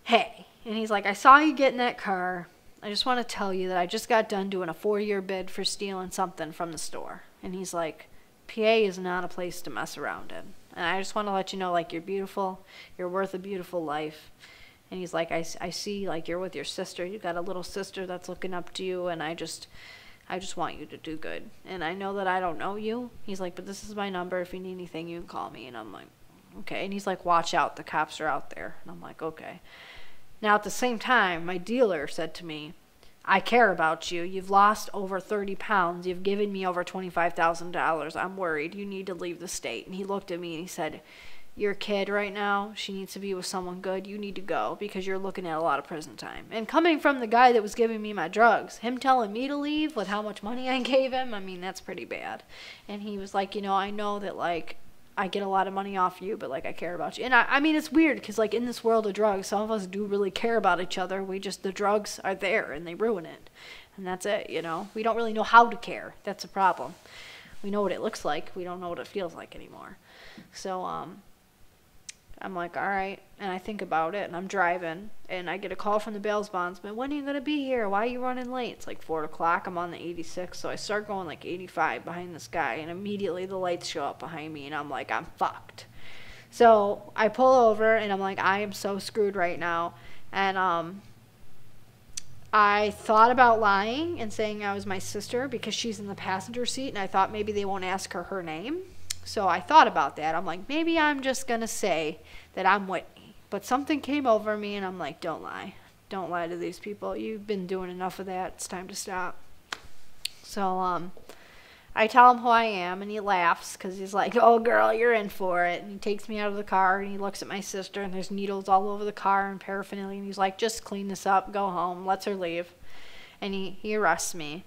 hey. And he's like, I saw you get in that car. I just want to tell you that I just got done doing a 4-year bid for stealing something from the store. And he's like, PA is not a place to mess around in. And I just want to let you know, like, you're beautiful. You're worth a beautiful life. And he's like, I see, like, you're with your sister. You got a little sister that's looking up to you, and I just want you to do good. And I know that I don't know you. He's like, but this is my number. If you need anything, you can call me. And I'm like, okay. And he's like, watch out. The cops are out there. And I'm like, okay. Now, at the same time, my dealer said to me, I care about you. You've lost over 30 pounds. You've given me over $25,000. I'm worried. You need to leave the state. And he looked at me and he said, your kid right now, she needs to be with someone good. You need to go because you're looking at a lot of prison time. And coming from the guy that was giving me my drugs, him telling me to leave with how much money I gave him, I mean, that's pretty bad. And he was like, I know that, like, I get a lot of money off you, but, like, I care about you. And I mean, it's weird because, like, in this world of drugs, some of us do really care about each other. The drugs are there and they ruin it. And that's it, We don't really know how to care. That's a problem. We know what it looks like. We don't know what it feels like anymore. So, I'm like, all right. And I think about it, and I'm driving, and I get a call from the bail bondsman. When are you going to be here? Why are you running late? It's like 4 o'clock. I'm on the 86, so I start going like 85 behind this guy, and immediately the lights show up behind me, and I'm like, I'm fucked. So I pull over, and I'm like, I am so screwed right now. And I thought about lying and saying I was my sister because she's in the passenger seat, and I thought maybe they won't ask her name. So I thought about that. I'm like, maybe I'm just going to say that I'm Whitney. But something came over me, and I'm like, don't lie. Don't lie to these people. You've been doing enough of that. It's time to stop. So I tell him who I am, and he laughs because he's like, oh, girl, you're in for it. And he takes me out of the car, and he looks at my sister, and there's needles all over the car and paraphernalia. And he's like, just clean this up, go home, lets her leave. And he arrests me.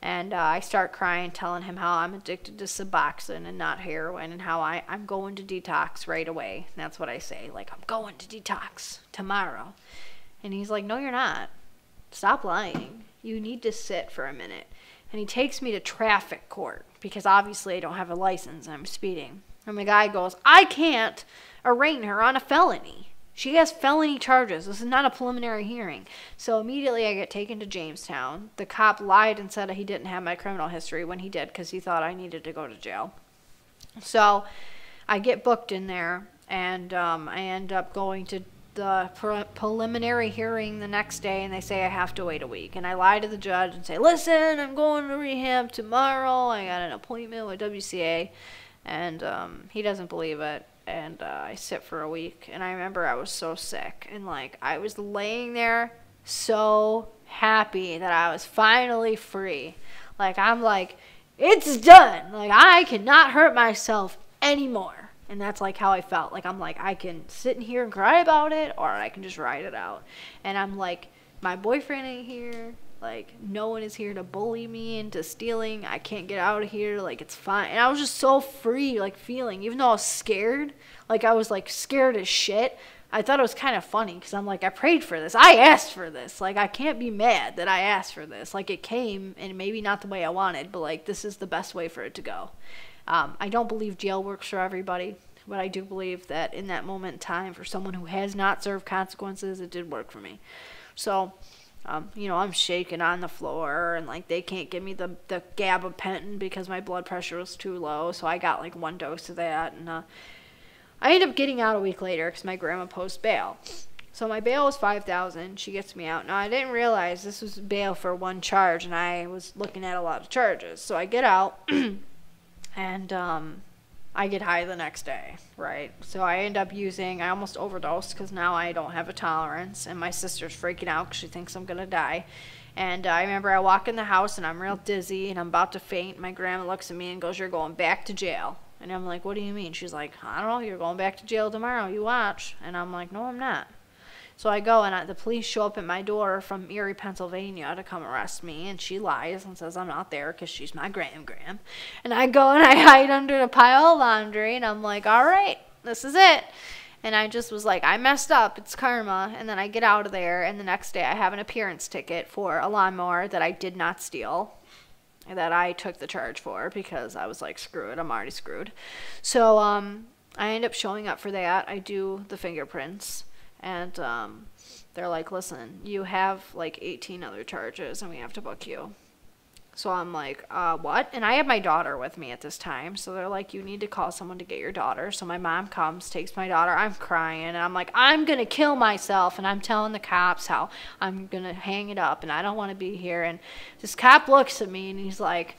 And I start crying, telling him how I'm addicted to Suboxone and not heroin, and how I'm going to detox right away. And that's what I say, like, I'm going to detox tomorrow. And he's like, no, you're not. Stop lying. You need to sit for a minute. And he takes me to traffic court because obviously I don't have a license and I'm speeding. And the guy goes, I can't arraign her on a felony. She has felony charges. This is not a preliminary hearing. So immediately I get taken to Jamestown. The cop lied and said he didn't have my criminal history when he did because he thought I needed to go to jail. So I get booked in there, and I end up going to the preliminary hearing the next day, and they say I have to wait a week. And I lie to the judge and say, listen, I'm going to rehab tomorrow. I got an appointment with WCA. And he doesn't believe it. And I sit for a week, and I remember I was so sick, and like I was laying there so happy that I was finally free. Like, I'm like, it's done. Like, I cannot hurt myself anymore. And that's like how I felt. Like, I'm like, I can sit in here and cry about it, or I can just ride it out. And I'm like, my boyfriend ain't here. Like, no one is here to bully me into stealing. I can't get out of here. Like, it's fine. And I was just so free, like, feeling. Even though I was scared, like, I was, like, scared as shit. I thought it was kind of funny because I'm like, I prayed for this. I asked for this. Like, I can't be mad that I asked for this. Like, it came, and maybe not the way I wanted, but, like, this is the best way for it to go. I don't believe jail works for everybody, but I do believe that in that moment in time, for someone who has not served consequences, it did work for me. So... I'm shaking on the floor, and like they can't give me the gabapentin because my blood pressure was too low, so I got like 1 dose of that, and I ended up getting out a week later because my grandma posted bail. So my bail was $5,000. She gets me out. Now I didn't realize this was bail for one charge, and I was looking at a lot of charges. So I get out, and I get high the next day, right? So I almost overdosed because now I don't have a tolerance, and my sister's freaking out because she thinks I'm going to die. And I remember I walk in the house, and I'm real dizzy, and I'm about to faint. My grandma looks at me and goes, you're going back to jail. And I'm like, what do you mean? She's like, I don't know, you're going back to jail tomorrow. You watch. And I'm like, no, I'm not. So I go, and the police show up at my door from Erie, Pennsylvania to come arrest me, and she lies and says I'm not there because she's my gram. And I go and I hide under a pile of laundry, and I'm like, all right, this is it. And I just was like, I messed up. It's karma. And then I get out of there, and the next day I have an appearance ticket for a lawnmower that I did not steal, that I took the charge for because I was like, screw it, I'm already screwed. So I end up showing up for that. I do the fingerprints. And they're like, listen, you have like 18 other charges and we have to book you. So I'm like, what? And I had my daughter with me at this time. So they're like, you need to call someone to get your daughter. So my mom comes, takes my daughter. I'm crying. And I'm like, I'm going to kill myself. And I'm telling the cops how I'm going to hang it up. And I don't want to be here. And this cop looks at me and he's like,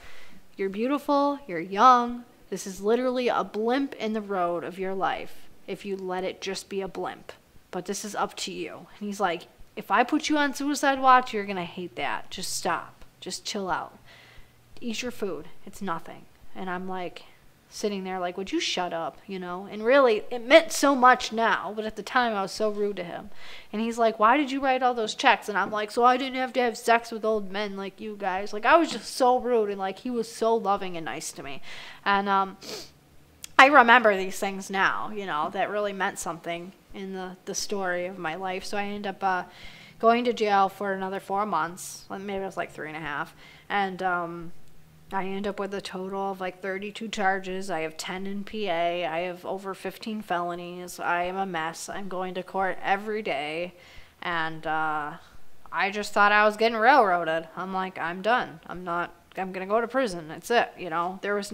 you're beautiful. You're young. This is literally a blimp in the road of your life if you let it just be a blimp. But this is up to you. And he's like, if I put you on suicide watch, you're going to hate that. Just stop. Just chill out. Eat your food. It's nothing. And I'm like sitting there like, would you shut up, you know? And really, it meant so much now, but at the time I was so rude to him. And he's like, why did you write all those checks? And I'm like, so I didn't have to have sex with old men like you guys. Like, I was just so rude, and like he was so loving and nice to me. And I remember these things now, you know, that really meant something in the story of my life. So I ended up going to jail for another 4 months. Maybe it was like 3.5. And I end up with a total of like 32 charges. I have 10 in PA. I have over 15 felonies. I am a mess. I'm going to court every day. And I just thought I was getting railroaded. I'm like, I'm done. I'm going to go to prison. That's it. You know, there was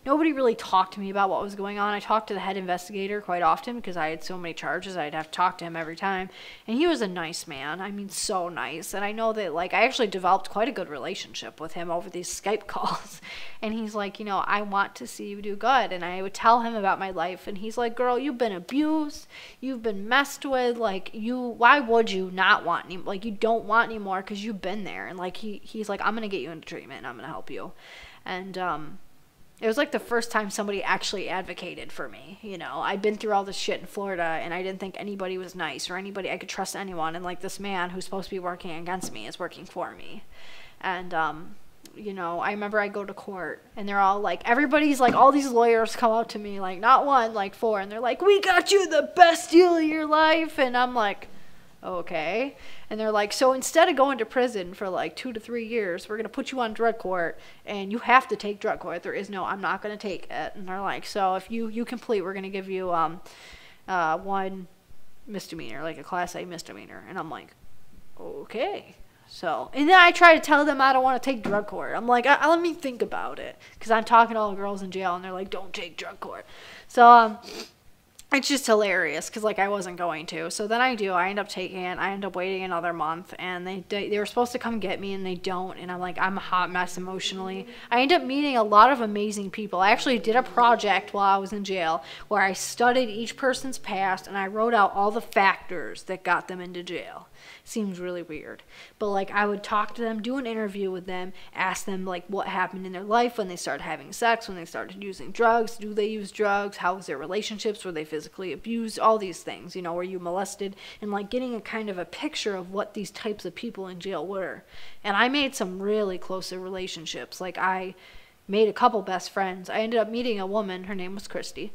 nobody really talked to me about what was going on. I talked to the head investigator quite often because I had so many charges. I'd have to talk to him every time. And he was a nice man. I mean, so nice. And I know that, like, I actually developed quite a good relationship with him over these Skype calls. And he's like, you know, I want to see you do good. And I would tell him about my life. And he's like, girl, you've been abused. You've been messed with. Like, why would you not want any, like, you don't want anymore because you've been there. And, like, he's like, I'm going to get you into treatment and I'm going to help you. And, it was like the first time somebody actually advocated for me, you know. I'd been through all this shit in Florida, and I didn't think anybody was nice or anybody I could trust anyone. And, like, this man who's supposed to be working against me is working for me. And, you know, I remember I go to court, and they're all like, everybody's like, all these lawyers come out to me, like, not one, like 4. And they're like, we got you the best deal of your life. And I'm like, okay. And they're like, so instead of going to prison for like 2 to 3 years, we're going to put you on drug court, and you have to take drug court. There is no, I'm not going to take it. And they're like, so if you complete, we're going to give you 1 misdemeanor, like a class A misdemeanor. And I'm like, okay. So, and then I try to tell them I don't want to take drug court. I'm like, let me think about it, because I'm talking to all the girls in jail, and they're like, don't take drug court. So, it's just hilarious because, like, I wasn't going to. So then I end up taking it. I end up waiting another month, and they were supposed to come get me, and they don't. And I'm like, I'm a hot mess emotionally. I end up meeting a lot of amazing people. I actually did a project while I was in jail where I studied each person's past, and I wrote out all the factors that got them into jail. Seems really weird. But, like, I would talk to them, do an interview with them, ask them, like, what happened in their life when they started having sex, when they started using drugs. Do they use drugs? How was their relationships? Were they physically abused? All these things, you know, were you molested? And, like, getting a kind of a picture of what these types of people in jail were. And I made some really close relationships. Like, I made a couple best friends. I ended up meeting a woman. Her name was Christy.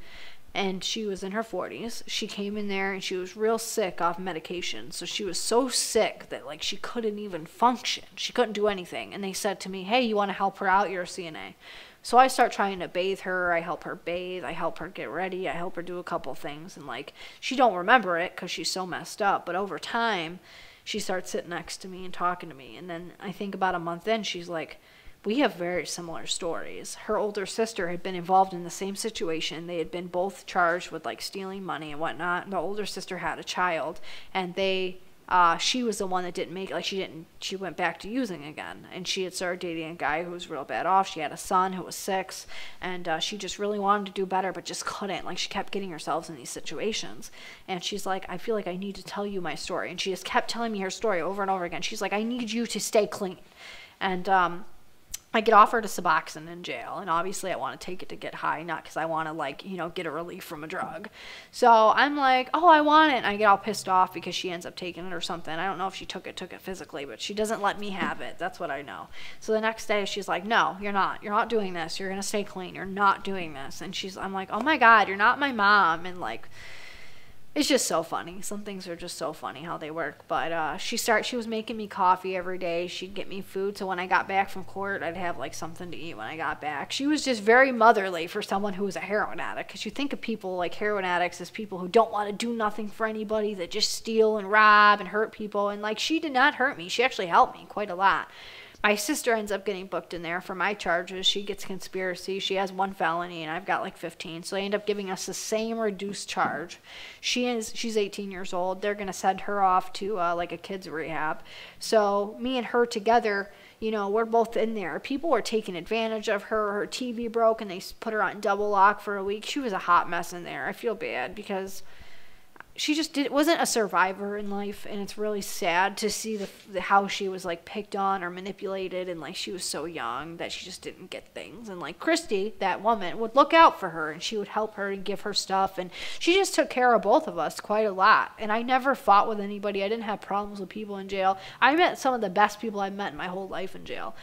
And she was in her 40s. She came in there and she was real sick off medication. So she was so sick that, like, she couldn't even function. She couldn't do anything. And they said to me, hey, you want to help her out? You're a CNA. So I start trying to bathe her. I help her bathe. I help her get ready. I help her do a couple things. And, like, she don't remember it because she's so messed up. But over time, she starts sitting next to me and talking to me. And then I think about a month in, she's like, we have very similar stories. Her older sister had been involved in the same situation. They had been both charged with, like, stealing money and whatnot. The older sister had a child, and she was the one that didn't make it. Like, she went back to using again, and she had started dating a guy who was real bad off. She had a son who was 6, and she just really wanted to do better, but just couldn't. Like, she kept getting herself in these situations, and she's like, I feel like I need to tell you my story. And she just kept telling me her story over and over again. She's like, I need you to stay clean. And I get offered a Suboxone in jail, and obviously I want to take it to get high, not because I want to, like, you know, get a relief from a drug. So I'm like, oh, I want it, and I get all pissed off because she ends up taking it or something. I don't know if she took it physically, but she doesn't let me have it. That's what I know. So the next day she's like, no, you're not doing this. You're going to stay clean. You're not doing this. And I'm like, oh my God, you're not my mom. And, like, it's just so funny. Some things are just so funny how they work. But she was making me coffee every day. She'd get me food. So when I got back from court, I'd have, like, something to eat when I got back. She was just very motherly for someone who was a heroin addict. Because you think of people like heroin addicts as people who don't want to do nothing for anybody, that just steal and rob and hurt people. And, like, she did not hurt me. She actually helped me quite a lot. My sister ends up getting booked in there for my charges. She gets conspiracy. She has 1 felony, and I've got like 15. So they end up giving us the same reduced charge. She's 18 years old. They're going to send her off to like a kids rehab. So me and her together, you know, we're both in there. People were taking advantage of her. Her TV broke, and they put her on double lock for a week. She was a hot mess in there. I feel bad because she just wasn't a survivor in life, and it's really sad to see how she was like picked on or manipulated, and like she was so young that she just didn't get things. And like Christy, that woman, would look out for her, and she would help her and give her stuff, and she just took care of both of us quite a lot. And I never fought with anybody. I didn't have problems with people in jail. I met some of the best people I've met in my whole life in jail.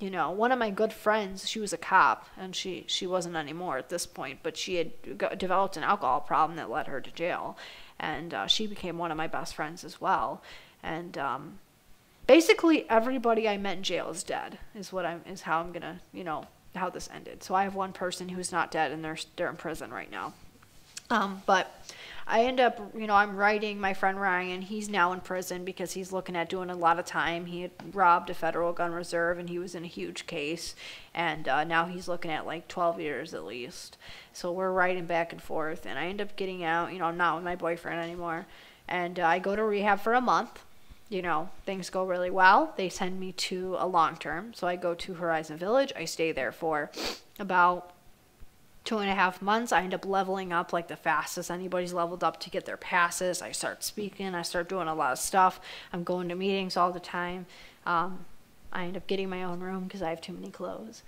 You know, one of my good friends, she was a cop, and she wasn't anymore at this point, but she had developed an alcohol problem that led her to jail, and she became one of my best friends as well. And basically everybody I met in jail is dead, is how I'm gonna, you know, how this ended. So I have one person who's not dead, and they're in prison right now. But I end up, you know, I'm writing my friend Ryan. He's now in prison because he's looking at doing a lot of time. He had robbed a federal gun reserve, and he was in a huge case. And now he's looking at like 12 years at least. So we're writing back and forth. And I end up getting out. You know, I'm not with my boyfriend anymore. And I go to rehab for a month. You know, things go really well. They send me to a long term. So I go to Horizon Village. I stay there for about 2.5 months. I end up leveling up like the fastest anybody's leveled up to get their passes. I start speaking. I start doing a lot of stuff. I'm going to meetings all the time. I end up getting my own room because I have too many clothes.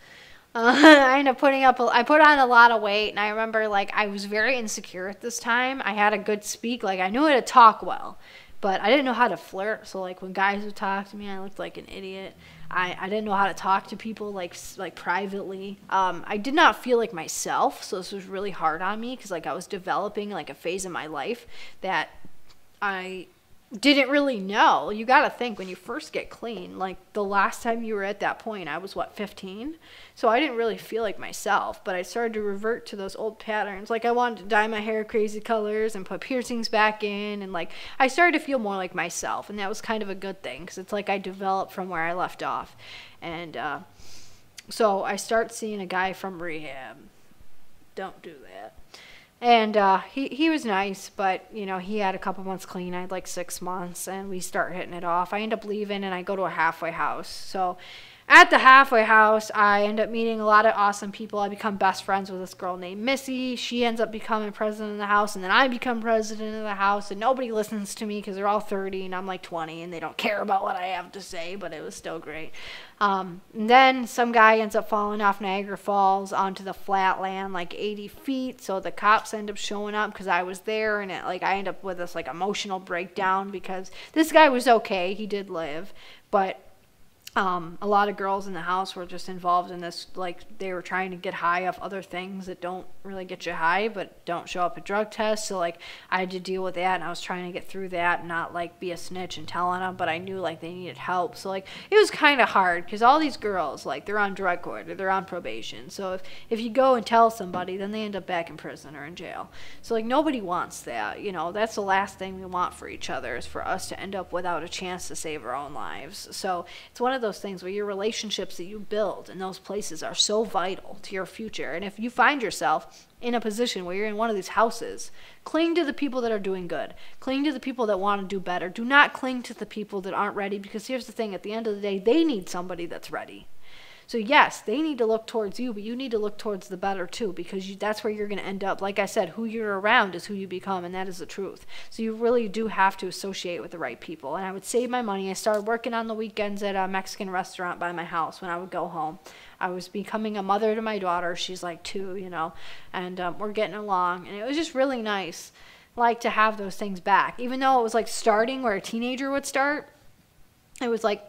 I end up I put on a lot of weight, and I remember like I was very insecure at this time. I had a good speak. Like I knew how to talk well, but I didn't know how to flirt. So like when guys would talk to me, I looked like an idiot. I didn't know how to talk to people like privately. I did not feel like myself, so this was really hard on me because like I was developing like a phase in my life that I didn't really know. You got to think when you first get clean, like the last time you were at that point, I was what, 15? So I didn't really feel like myself, but I started to revert to those old patterns. Like I wanted to dye my hair crazy colors and put piercings back in, and like I started to feel more like myself, and that was kind of a good thing because it's like I developed from where I left off. And so I start seeing a guy from rehab. Don't do that. And he was nice, but, you know, he had a couple months clean. I had like 6 months, and we start hitting it off. I end up leaving, and I go to a halfway house. So at the halfway house, I end up meeting a lot of awesome people. I become best friends with this girl named Missy. She ends up becoming president of the house, and then I become president of the house, and nobody listens to me because they're all 30, and I'm like 20, and they don't care about what I have to say, but it was still great. And then some guy ends up falling off Niagara Falls onto the flat land, like 80 feet. So the cops end up showing up because I was there, and I end up with this like emotional breakdown because this guy was okay. He did live, but a lot of girls in the house were just involved in this, like they were trying to get high off other things that don't really get you high but don't show up at drug tests. So like I had to deal with that, and I was trying to get through that and not like be a snitch and tell on them, but I knew like they needed help. So like it was kind of hard because all these girls, like they're on drug court or they're on probation. So if you go and tell somebody, then they end up back in prison or in jail. So like nobody wants that. You know, that's the last thing we want for each other, is for us to end up without a chance to save our own lives. So it's one of those things where your relationships that you build in those places are so vital to your future. And if you find yourself in a position where you're in one of these houses, cling to the people that are doing good. Cling to the people that want to do better. Do not cling to the people that aren't ready, because here's the thing, at the end of the day, they need somebody that's ready. So yes, they need to look towards you, but you need to look towards the better too, because that's where you're going to end up. Like I said, who you're around is who you become, and that is the truth. So you really do have to associate with the right people. And I would save my money. I started working on the weekends at a Mexican restaurant by my house when I would go home. I was becoming a mother to my daughter. She's like 2, you know, and we're getting along. And it was just really nice, like, to have those things back. Even though it was like starting where a teenager would start, it was like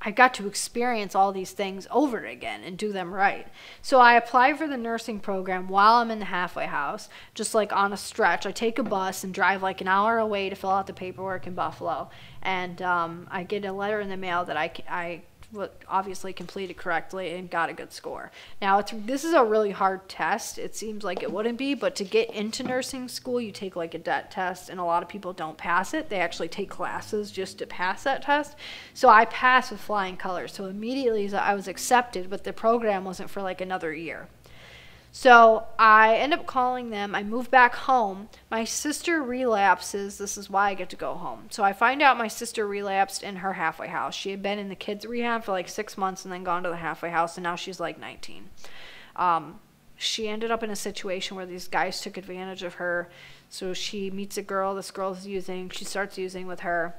I got to experience all these things over again and do them right. So I applied for the nursing program while I'm in the halfway house, just like on a stretch. I take a bus and drive like an hour away to fill out the paperwork in Buffalo. And I get a letter in the mail that I obviously completed correctly and got a good score. Now, this is a really hard test. It seems like it wouldn't be, but to get into nursing school, you take like a DET test, and a lot of people don't pass it. They actually take classes just to pass that test. So I passed with flying colors. So immediately I was accepted, but the program wasn't for like another year. So I end up calling them. I move back home. My sister relapses. This is why I get to go home. So I find out my sister relapsed in her halfway house. She had been in the kids' rehab for like 6 months and then gone to the halfway house, and now she's like 19. She ended up in a situation where these guys took advantage of her. So she meets a girl. This girl's using. She starts using with her.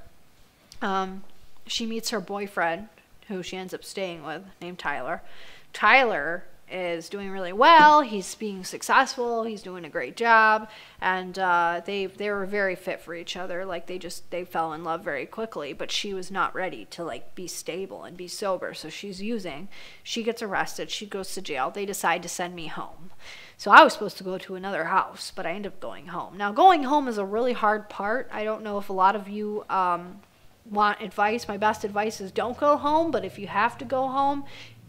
She meets her boyfriend, who she ends up staying with, named Tyler. Tyler is doing really well. He's being successful. He's doing a great job, and they were very fit for each other. Like they fell in love very quickly. But she was not ready to like be stable and be sober. So she's using. She gets arrested. She goes to jail. They decide to send me home. So I was supposed to go to another house, but I end up going home. Now going home is a really hard part. I don't know if a lot of you want advice. My best advice is don't go home. But if you have to go home,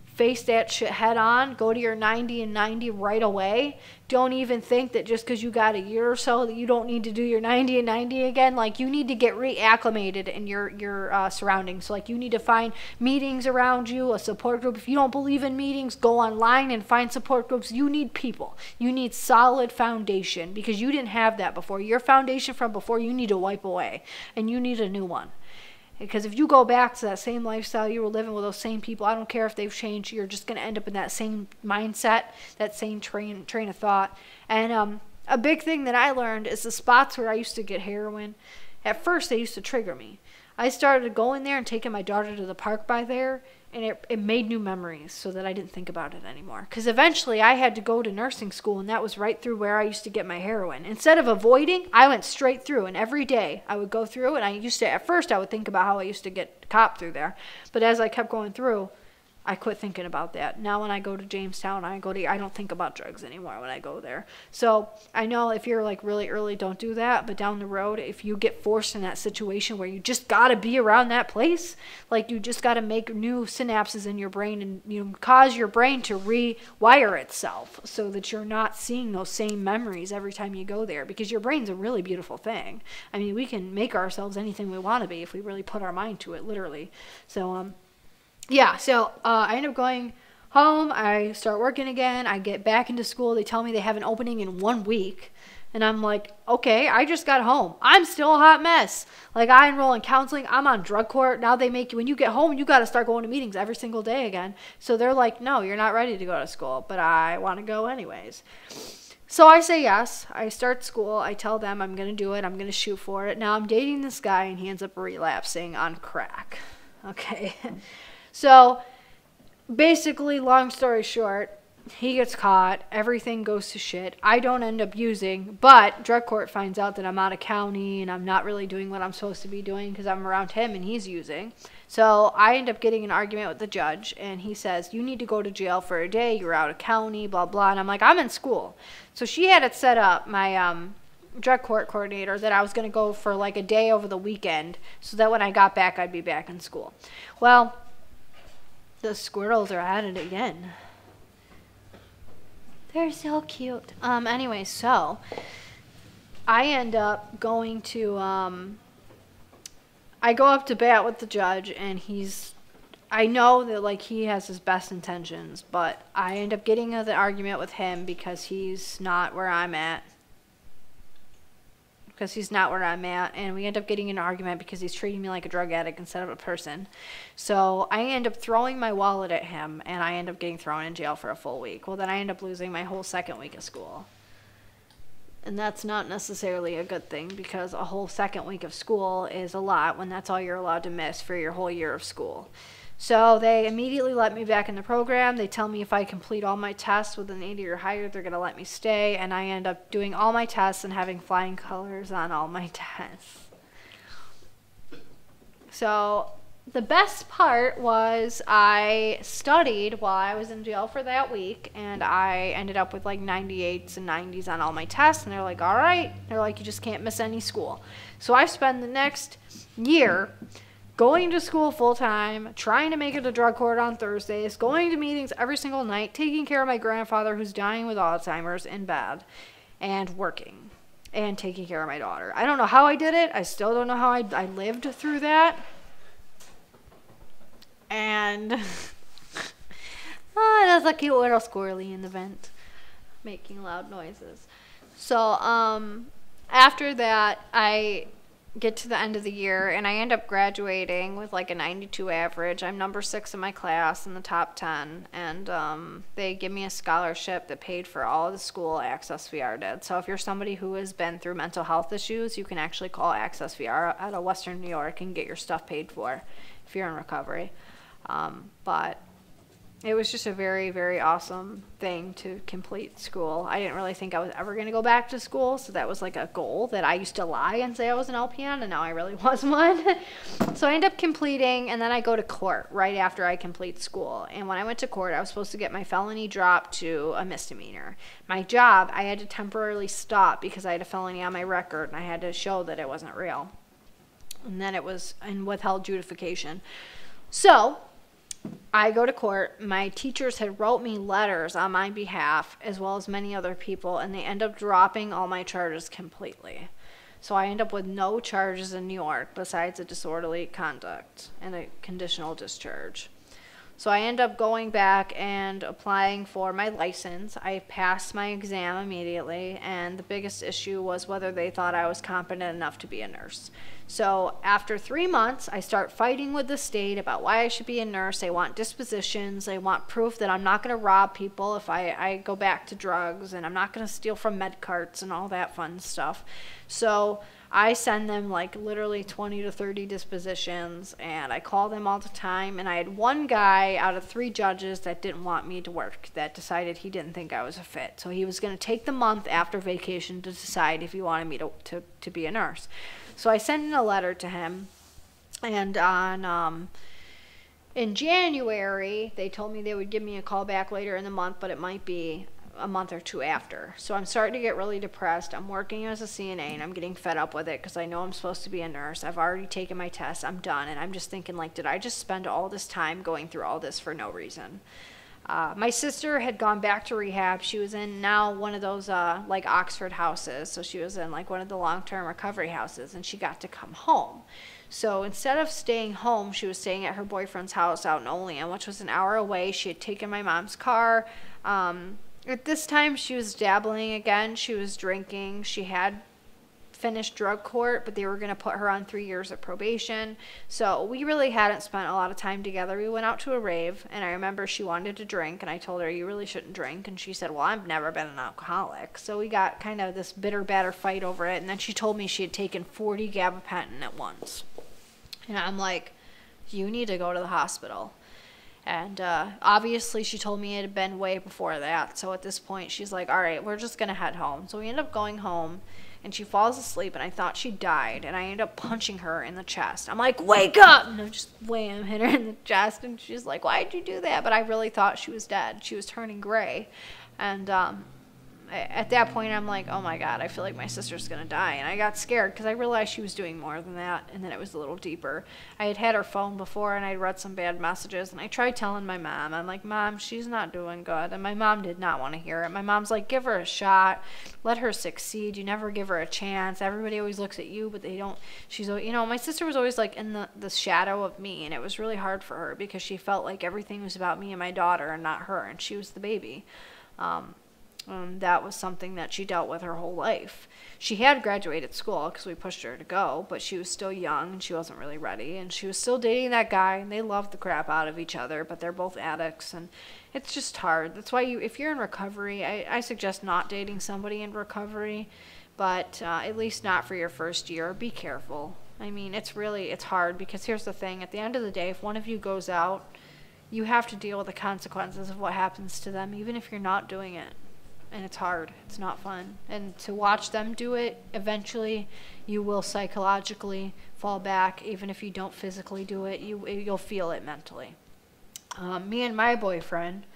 face that shit head on. Go to your 90 and 90 right away. Don't even think that just because you got a year or so that you don't need to do your 90 and 90 again. Like, you need to get reacclimated in your surroundings. So, like, you need to find meetings around you, a support group. If you don't believe in meetings, go online and find support groups. You need people. You need solid foundation because you didn't have that before. Your foundation from before, you need to wipe away, and you need a new one. Because if you go back to that same lifestyle you were living with those same people, I don't care if they've changed, you're just going to end up in that same mindset, that same train of thought. And a big thing that I learned is the spots where I used to get heroin. At first, they used to trigger me. I started going there and taking my daughter to the park by there, and it made new memories so that I didn't think about it anymore. Because eventually I had to go to nursing school, and that was right through where I used to get my heroin. Instead of avoiding, I went straight through, and every day I would go through, and at first I would think about how I used to get cop through there. But as I kept going through, I quit thinking about that. Now when I go to Jamestown, I don't think about drugs anymore when I go there. So I know if you're like really early, don't do that. But down the road, if you get forced in that situation where you just got to be around that place, like you just got to make new synapses in your brain and you cause your brain to rewire itself so that you're not seeing those same memories every time you go there, because your brain's a really beautiful thing. I mean, we can make ourselves anything we want to be if we really put our mind to it, literally. So, yeah, so I end up going home. I start working again. I get back into school. They tell me they have an opening in 1 week. And I'm like, okay, I just got home. I'm still a hot mess. Like, I enroll in counseling. I'm on drug court. Now they make you, when you get home, you got to start going to meetings every single day again. So they're like, no, you're not ready to go to school. But I want to go anyways. So I say yes. I start school. I tell them I'm going to do it. I'm going to shoot for it. Now I'm dating this guy, and he ends up relapsing on crack. Okay. So, basically, long story short, he gets caught. Everything goes to shit. I don't end up using, but drug court finds out that I'm out of county and I'm not really doing what I'm supposed to be doing because I'm around him and he's using. So, I end up getting an argument with the judge, and he says, you need to go to jail for a day. You're out of county, blah, blah. And I'm like, I'm in school. So, she had it set up, my drug court coordinator, that I was going to go for like a day over the weekend so that when I got back, I'd be back in school. Well, the squirrels are at it again. They're so cute. Anyway, so I end up going to, I go up to bat with the judge, and I know that like he has his best intentions, but I end up getting into the argument with him because he's not where I'm at. And we end up getting in an argument because he's treating me like a drug addict instead of a person. So I end up throwing my wallet at him, and I end up getting thrown in jail for a full week. Well, then I end up losing my whole second week of school. And that's not necessarily a good thing, because a whole second week of school is a lot when that's all you're allowed to miss for your whole year of school. So they immediately let me back in the program. They tell me if I complete all my tests with an 80 or higher, they're going to let me stay. And I end up doing all my tests and having flying colors on all my tests. So the best part was I studied while I was in jail for that week. And I ended up with like 98s and 90s on all my tests. And they're like, all right. They're like, you just can't miss any school. So I spent the next year going to school full time, trying to make it to drug court on Thursdays, going to meetings every single night, taking care of my grandfather who's dying with Alzheimer's in bed, and working and taking care of my daughter. I don't know how I did it. I still don't know how I lived through that. And there's a cute little squirrely in the vent making loud noises. So after that, I get to the end of the year and I end up graduating with like a 92 average. I'm number 6 in my class in the top 10, and they give me a scholarship that paid for all of the school Access VR did. So if you're somebody who has been through mental health issues, you can actually call Access VR out of Western New York and get your stuff paid for if you're in recovery. But it was just a very, very awesome thing to complete school. I didn't really think I was ever going to go back to school, so that was like a goal that I used to lie and say I was an LPN, and now I really was one. So I end up completing, and then I go to court right after I complete school. And when I went to court, I was supposed to get my felony dropped to a misdemeanor. My job, I had to temporarily stop because I had a felony on my record, and I had to show that it wasn't real. And then it was in withheld adjudication. So I go to court. My teachers had wrote me letters on my behalf, as well as many other people, and they end up dropping all my charges completely. So I end up with no charges in New York besides a disorderly conduct and a conditional discharge. So I end up going back and applying for my license. I passed my exam immediately, and the biggest issue was whether they thought I was competent enough to be a nurse. So after 3 months, I start fighting with the state about why I should be a nurse. They want dispositions. They want proof that I'm not going to rob people if I go back to drugs, and I'm not going to steal from med carts and all that fun stuff. So I send them like literally 20 to 30 dispositions, and I call them all the time. And I had one guy out of 3 judges that didn't want me to work, that decided he didn't think I was a fit. So he was going to take the month after vacation to decide if he wanted me to be a nurse. So I sent in a letter to him, and in January, they told me they would give me a call back later in the month, but it might be a month or 2 after. So I'm starting to get really depressed. I'm working as a CNA, and I'm getting fed up with it because I know I'm supposed to be a nurse. I've already taken my test. I'm done. And I'm just thinking, like, did I just spend all this time going through all this for no reason? My sister had gone back to rehab. She was in now one of those like Oxford houses. So she was in like one of the long-term recovery houses, and she got to come home. So instead of staying home, she was staying at her boyfriend's house out in Olean, which was an hour away. She had taken my mom's car. At this time, she was dabbling again. She was drinking. She had finished drug court, but they were going to put her on 3 years of probation. So we really hadn't spent a lot of time together. We went out to a rave, and I remember she wanted to drink, and I told her, you really shouldn't drink. And she said, well, I've never been an alcoholic. So we got kind of this bitter batter fight over it. And then she told me she had taken 40 gabapentin at once. And I'm like, you need to go to the hospital. And obviously she told me it had been way before that. So at this point, she's like, all right, we're just going to head home. So we end up going home, and she falls asleep, and I thought she died. And I end up punching her in the chest. I'm like, wake up! And I just wham, hit her in the chest. And she's like, why'd you do that? But I really thought she was dead. She was turning gray. And at that point, I'm like, oh my God, I feel like my sister's going to die. And I got scared because I realized she was doing more than that, and then it was a little deeper. I had had her phone before, and I'd read some bad messages, and I tried telling my mom. I'm like, Mom, she's not doing good. And my mom did not want to hear it. My mom's like, give her a shot. Let her succeed. You never give her a chance. Everybody always looks at you, but they don't. She's, you know, my sister was always like in the shadow of me, and it was really hard for her because she felt like everything was about me and my daughter and not her, and she was the baby. That was something that she dealt with her whole life. She had graduated school because we pushed her to go, but she was still young and she wasn't really ready. And she was still dating that guy, and they loved the crap out of each other, but they're both addicts, and it's just hard. That's why if you're in recovery, I suggest not dating somebody in recovery, but at least not for your first year. Be careful. I mean, it's hard because here's the thing. At the end of the day, if one of you goes out, you have to deal with the consequences of what happens to them, even if you're not doing it. And it's hard. It's not fun. And to watch them do it, eventually you will psychologically fall back. Even if you don't physically do it, you'll feel it mentally. Me and my boyfriend,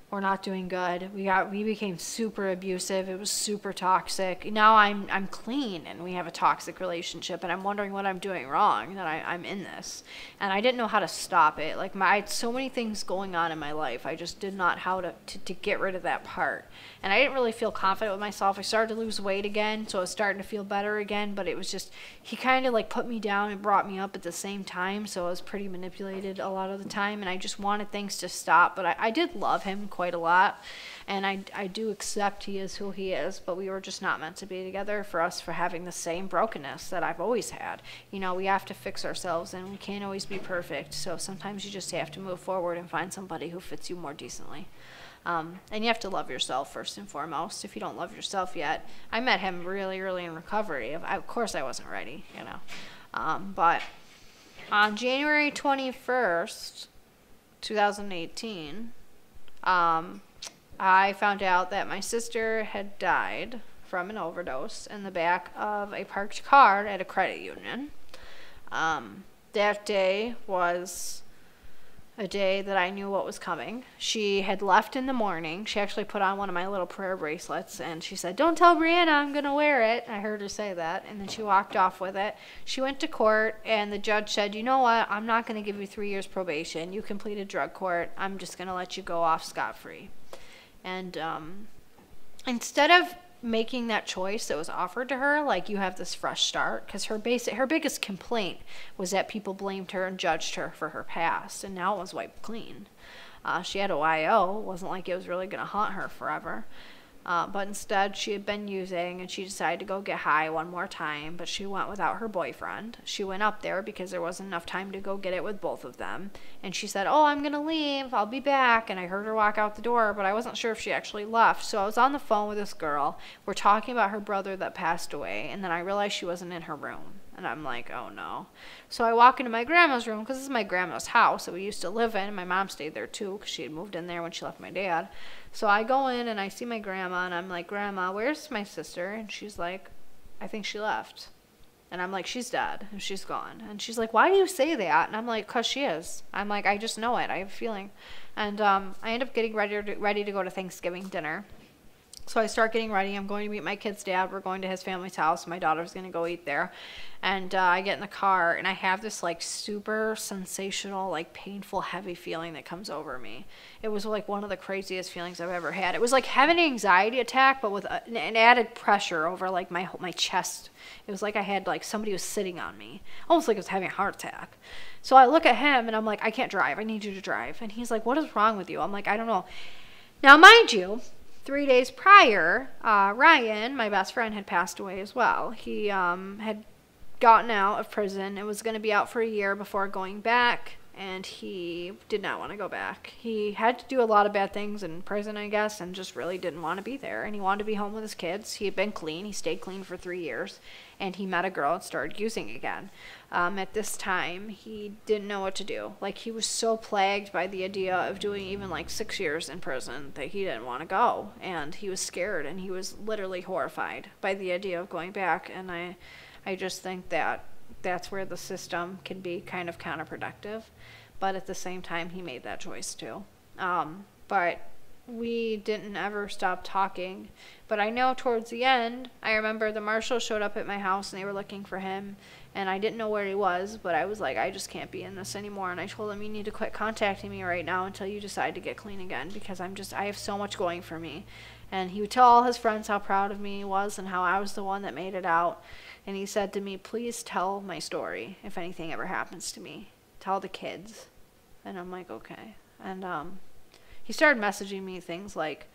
We're not doing good. We became super abusive. It was super toxic. Now I'm clean and we have a toxic relationship, and I'm wondering what I'm doing wrong that I'm in this. And I didn't know how to stop it. Like I had so many things going on in my life. I just did not how to get rid of that part. And I didn't really feel confident with myself. I started to lose weight again, so I was starting to feel better again, but it was just, he kind of like put me down and brought me up at the same time, so I was pretty manipulated a lot of the time, and I just wanted things to stop. But I did love him quite a lot, and I do accept he is who he is, but we were just not meant to be together for us for having the same brokenness that I've always had. You know, we have to fix ourselves, and we can't always be perfect, so sometimes you just have to move forward and find somebody who fits you more decently. And you have to love yourself first and foremost. If you don't love yourself yet, I met him really early in recovery. Of course I wasn't ready, you know. But on January 21st, 2018, I found out that my sister had died from an overdose in the back of a parked car at a credit union. That day was a day that I knew what was coming. She had left in the morning. She actually put on one of my little prayer bracelets, and she said, "Don't tell Brianna I'm going to wear it." I heard her say that, and then she walked off with it. She went to court, and the judge said, "You know what? I'm not going to give you 3 years probation. You completed drug court. I'm just going to let you go off scot-free." And instead of making that choice that was offered to her, like, you have this fresh start, because her biggest complaint was that people blamed her and judged her for her past, and now it was wiped clean. She had a YO. It wasn't like it was really going to haunt her forever. But instead, she had been using, and she decided to go get high one more time, but she went without her boyfriend. She went up there because there wasn't enough time to go get it with both of them. And she said, "Oh, I'm going to leave. I'll be back." And I heard her walk out the door, but I wasn't sure if she actually left. So I was on the phone with this girl. We're talking about her brother that passed away, and then I realized she wasn't in her room. And I'm like, oh no. So I walk into my grandma's room, because this is my grandma's house that we used to live in. My mom stayed there too, because she had moved in there when she left my dad. So I go in and I see my grandma, and I'm like, "Grandma, where's my sister?" And she's like, "I think she left." And I'm like, "She's dead, and she's gone." And she's like, "Why do you say that?" And I'm like, "'Cause she is." I'm like, "I just know it. I have a feeling." And I end up getting ready to go to Thanksgiving dinner. So I start getting ready. I'm going to meet my kid's dad. We're going to his family's house. My daughter's going to go eat there. And I get in the car, and I have this, like, super sensational, like, painful, heavy feeling that comes over me. It was, like, one of the craziest feelings I've ever had. It was like having an anxiety attack, but with an added pressure over, like, my chest. It was like I had, like, somebody was sitting on me. Almost like I was having a heart attack. So I look at him, and I'm like, "I can't drive. I need you to drive." And he's like, "What is wrong with you?" I'm like, "I don't know." Now, mind you, 3 days prior, Ryan, my best friend, had passed away as well. He had gotten out of prison and was going to be out for a year before going back, and he did not want to go back. He had to do a lot of bad things in prison, I guess, and just really didn't want to be there. And he wanted to be home with his kids. He had been clean. He stayed clean for 3 years, and he met a girl and started using again. At this time, he didn't know what to do. Like, he was so plagued by the idea of doing even like 6 years in prison that he didn't want to go, and he was scared, and he was literally horrified by the idea of going back. And I just think that that's where the system can be kind of counterproductive. But at the same time, he made that choice too. But we didn't ever stop talking. But I know towards the end, I remember the marshal showed up at my house, and they were looking for him. And I didn't know where he was, but I was like, "I just can't be in this anymore." And I told him, "You need to quit contacting me right now until you decide to get clean again, because I have so much going for me." And he would tell all his friends how proud of me he was and how I was the one that made it out. And he said to me, "Please tell my story if anything ever happens to me. Tell the kids." And I'm like, "Okay." And he started messaging me things like,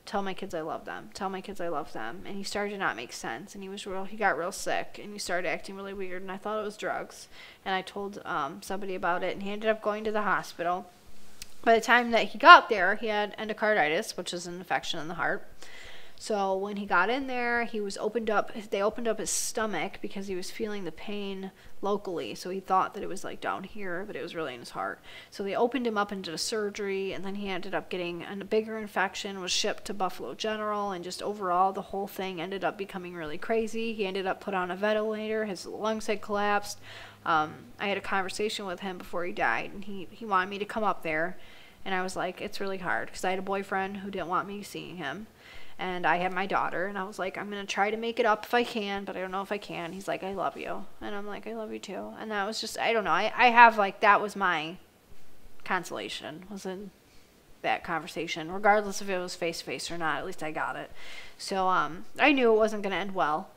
"Tell my kids I love them. Tell my kids I love them." And he started to not make sense. And he got real sick, and he started acting really weird. And I thought it was drugs. And I told somebody about it, and he ended up going to the hospital. By the time that he got there, he had endocarditis, which is an infection in the heart. So when he got in there, they opened up his stomach because he was feeling the pain locally. So he thought that it was like down here, but it was really in his heart. So they opened him up and did a surgery, and then he ended up getting a bigger infection, was shipped to Buffalo General, and just overall the whole thing ended up becoming really crazy. He ended up put on a ventilator. His lungs had collapsed. I had a conversation with him before he died, and he wanted me to come up there And I was like, it's really hard because I had a boyfriend who didn't want me seeing him. And I had my daughter, and I was like, I'm going to try to make it up if I can, but I don't know if I can. He's like, I love you. And I'm like, I love you too. And that was just, I don't know. I have like, that was my consolation, was in that conversation, regardless if it was face to face or not. At least I got it. So I knew it wasn't going to end well.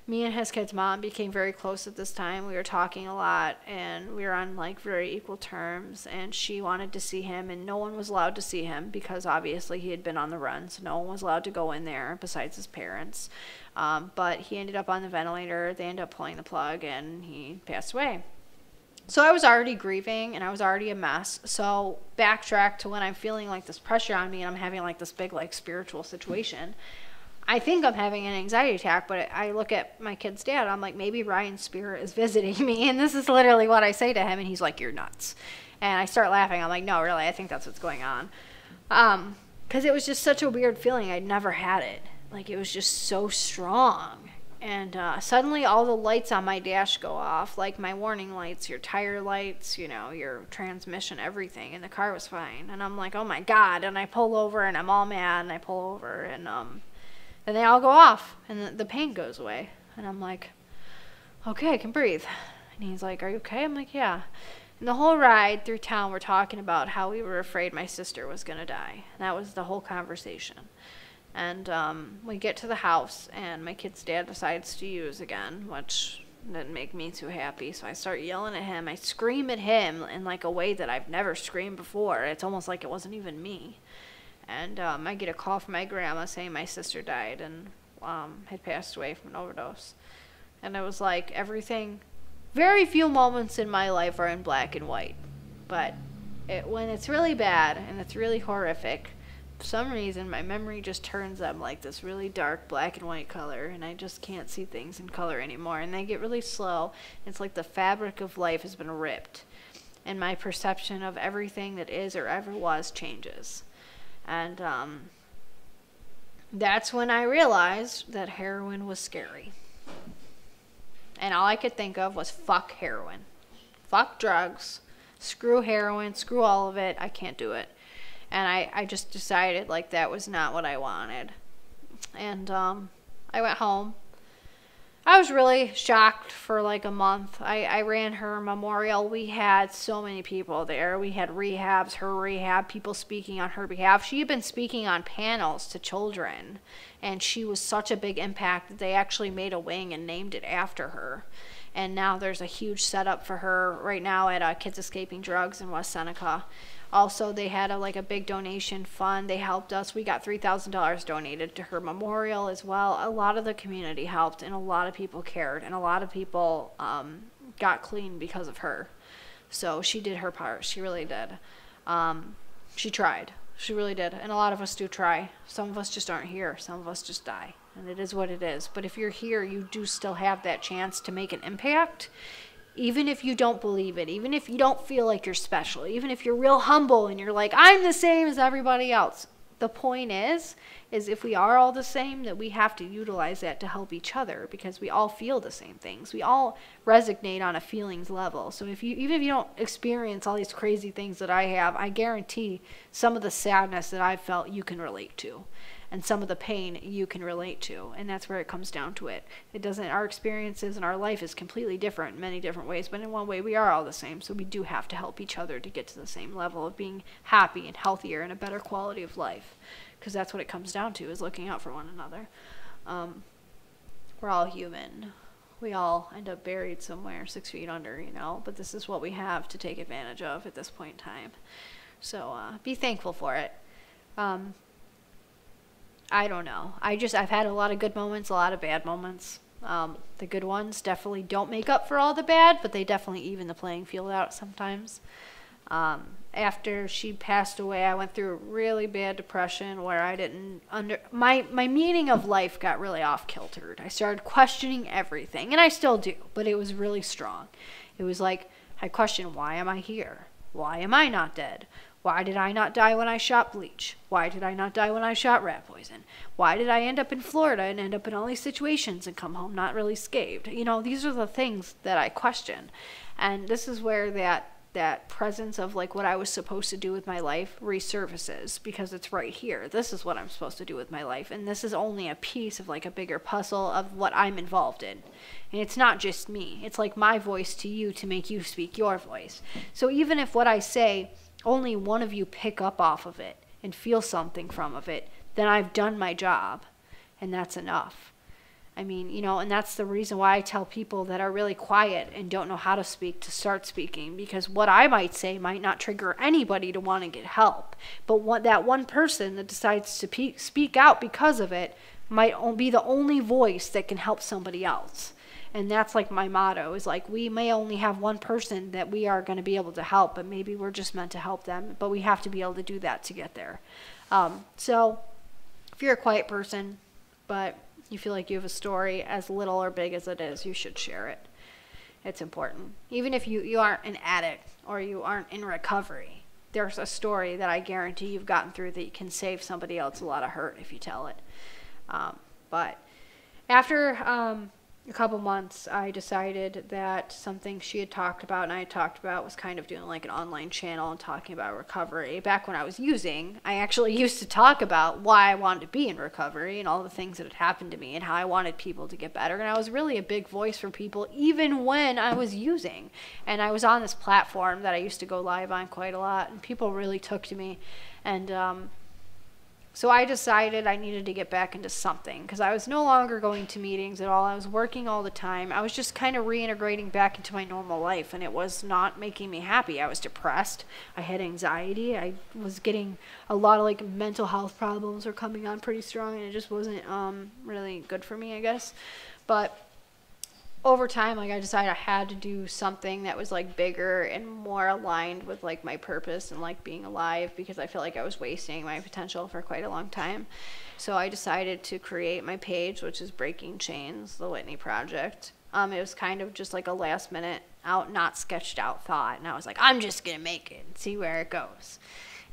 Me and his kid's mom became very close at this time. We were talking a lot, and we were on like very equal terms, and she wanted to see him, and no one was allowed to see him because obviously he had been on the run, so no one was allowed to go in there besides his parents. But he ended up on the ventilator. They ended up pulling the plug, and he passed away. So I was already grieving, and I was already a mess. So backtrack to when I'm feeling like this pressure on me, and I'm having like this big like spiritual situation. I think I'm having an anxiety attack, but I look at my kid's dad, I'm like, maybe Ryan's spirit is visiting me, and this is literally what I say to him, and he's like, you're nuts. And I start laughing. I'm like, no, really, I think that's what's going on. Because it was just such a weird feeling. I'd never had it. Like, it was just so strong. And suddenly all the lights on my dash go off, like my warning lights, your tire lights, you know, your transmission, everything, and the car was fine. And I'm like, oh my God. And I pull over, and I'm all mad, and I pull over, and they all go off, and the pain goes away. And I'm like, okay, I can breathe. And he's like, are you okay? I'm like, yeah. And the whole ride through town, we're talking about how we were afraid my sister was going to die. And that was the whole conversation. And we get to the house, and my kid's dad decides to use again, which didn't make me too happy. So I start yelling at him. I scream at him in like a way that I've never screamed before. It's almost like it wasn't even me. And I get a call from my grandma saying my sister died and had passed away from an overdose. And it was like everything, very few moments in my life are in black and white. But when it's really bad and it's really horrific, for some reason my memory just turns them like this really dark black and white color, and I just can't see things in color anymore. And they get really slow. It's like the fabric of life has been ripped. And my perception of everything that is or ever was changes. And that's when I realized that heroin was scary. And all I could think of was fuck heroin. Fuck drugs. Screw heroin. Screw all of it. I can't do it. And I just decided like that was not what I wanted. And I went home. I was really shocked for like a month. I ran her memorial. We had so many people there. We had rehabs, her rehab, people speaking on her behalf. She had been speaking on panels to children, and she was such a big impact that they actually made a wing and named it after her. And now there's a huge setup for her right now at Kids Escaping Drugs in West Seneca. Also, they had a big donation fund. They helped us. We got $3,000 donated to her memorial as well. A lot of the community helped, and a lot of people cared, and a lot of people got clean because of her. So she did her part. She really did. She tried. She really did. And a lot of us do try. Some of us just aren't here. Some of us just die. And it is what it is. But if you're here, you do still have that chance to make an impact. Even if you don't believe it, even if you don't feel like you're special, even if you're real humble and you're like, I'm the same as everybody else. The point is if we are all the same, that we have to utilize that to help each other, because we all feel the same things. We all resonate on a feelings level. So even if you don't experience all these crazy things that I have, I guarantee some of the sadness that I've felt you can relate to. And some of the pain you can relate to. And that's where it comes down to it. Our experiences and our life is completely different in many different ways, but in one way we are all the same. So we do have to help each other to get to the same level of being happy and healthier and a better quality of life. Because that's what it comes down to, is looking out for one another. We're all human. We all end up buried somewhere 6 feet under, but this is what we have to take advantage of at this point in time. So be thankful for it. I don't know. I've had a lot of good moments, a lot of bad moments. The good ones definitely don't make up for all the bad, but they definitely even the playing field out sometimes. After she passed away, I went through a really bad depression where I didn't my meaning of life got really off-kiltered. I started questioning everything, and I still do, but it was really strong. It was like, I questioned, why am I here? Why am I not dead? Why did I not die when I shot bleach? Why did I not die when I shot rat poison? Why did I end up in Florida and end up in all these situations and come home not really scathed? These are the things that I question. And this is where that that presence of like what I was supposed to do with my life resurfaces, because it's right here. This is what I'm supposed to do with my life, and this is only a piece of like a bigger puzzle of what I'm involved in. And it's not just me. It's like my voice to you to make you speak your voice. So even if what I say, only one of you pick up off of it and feel something from of it, then I've done my job, and that's enough. I mean, you know, and that's the reason why I tell people that are really quiet and don't know how to speak to start speaking, because what I might say might not trigger anybody to want to get help. But that one person that decides to speak out because of it might be the only voice that can help somebody else. And that's like my motto, is like, we may only have one person that we are going to be able to help, but maybe we're just meant to help them. But we have to be able to do that to get there. So if you're a quiet person, but you feel like you have a story, as little or big as it is, you should share it. It's important. Even if you aren't an addict or you aren't in recovery, there's a story that I guarantee you've gotten through that you can save somebody else a lot of hurt if you tell it. But after a couple months, I decided that something she had talked about and I had talked about was kind of doing like an online channel and talking about recovery. Back when I was using, I actually used to talk about why I wanted to be in recovery and all the things that had happened to me and how I wanted people to get better. And I was really a big voice for people even when I was using. And I was on this platform that I used to go live on quite a lot, and people really took to me. And so I decided I needed to get back into something, because I was no longer going to meetings at all. I was working all the time. I was just kind of reintegrating back into my normal life, and it was not making me happy. I was depressed. I had anxiety. I was getting a lot of like mental health problems were coming on pretty strong, and it just wasn't really good for me, I guess. But over time, like, I decided I had to do something that was like bigger and more aligned with like my purpose and like being alive, because I felt like I was wasting my potential for quite a long time. So I decided to create my page, which is Breaking Chains, the Whitney Project. It was kind of just like a last minute out, not sketched out thought. And I was like, I'm just going to make it and see where it goes.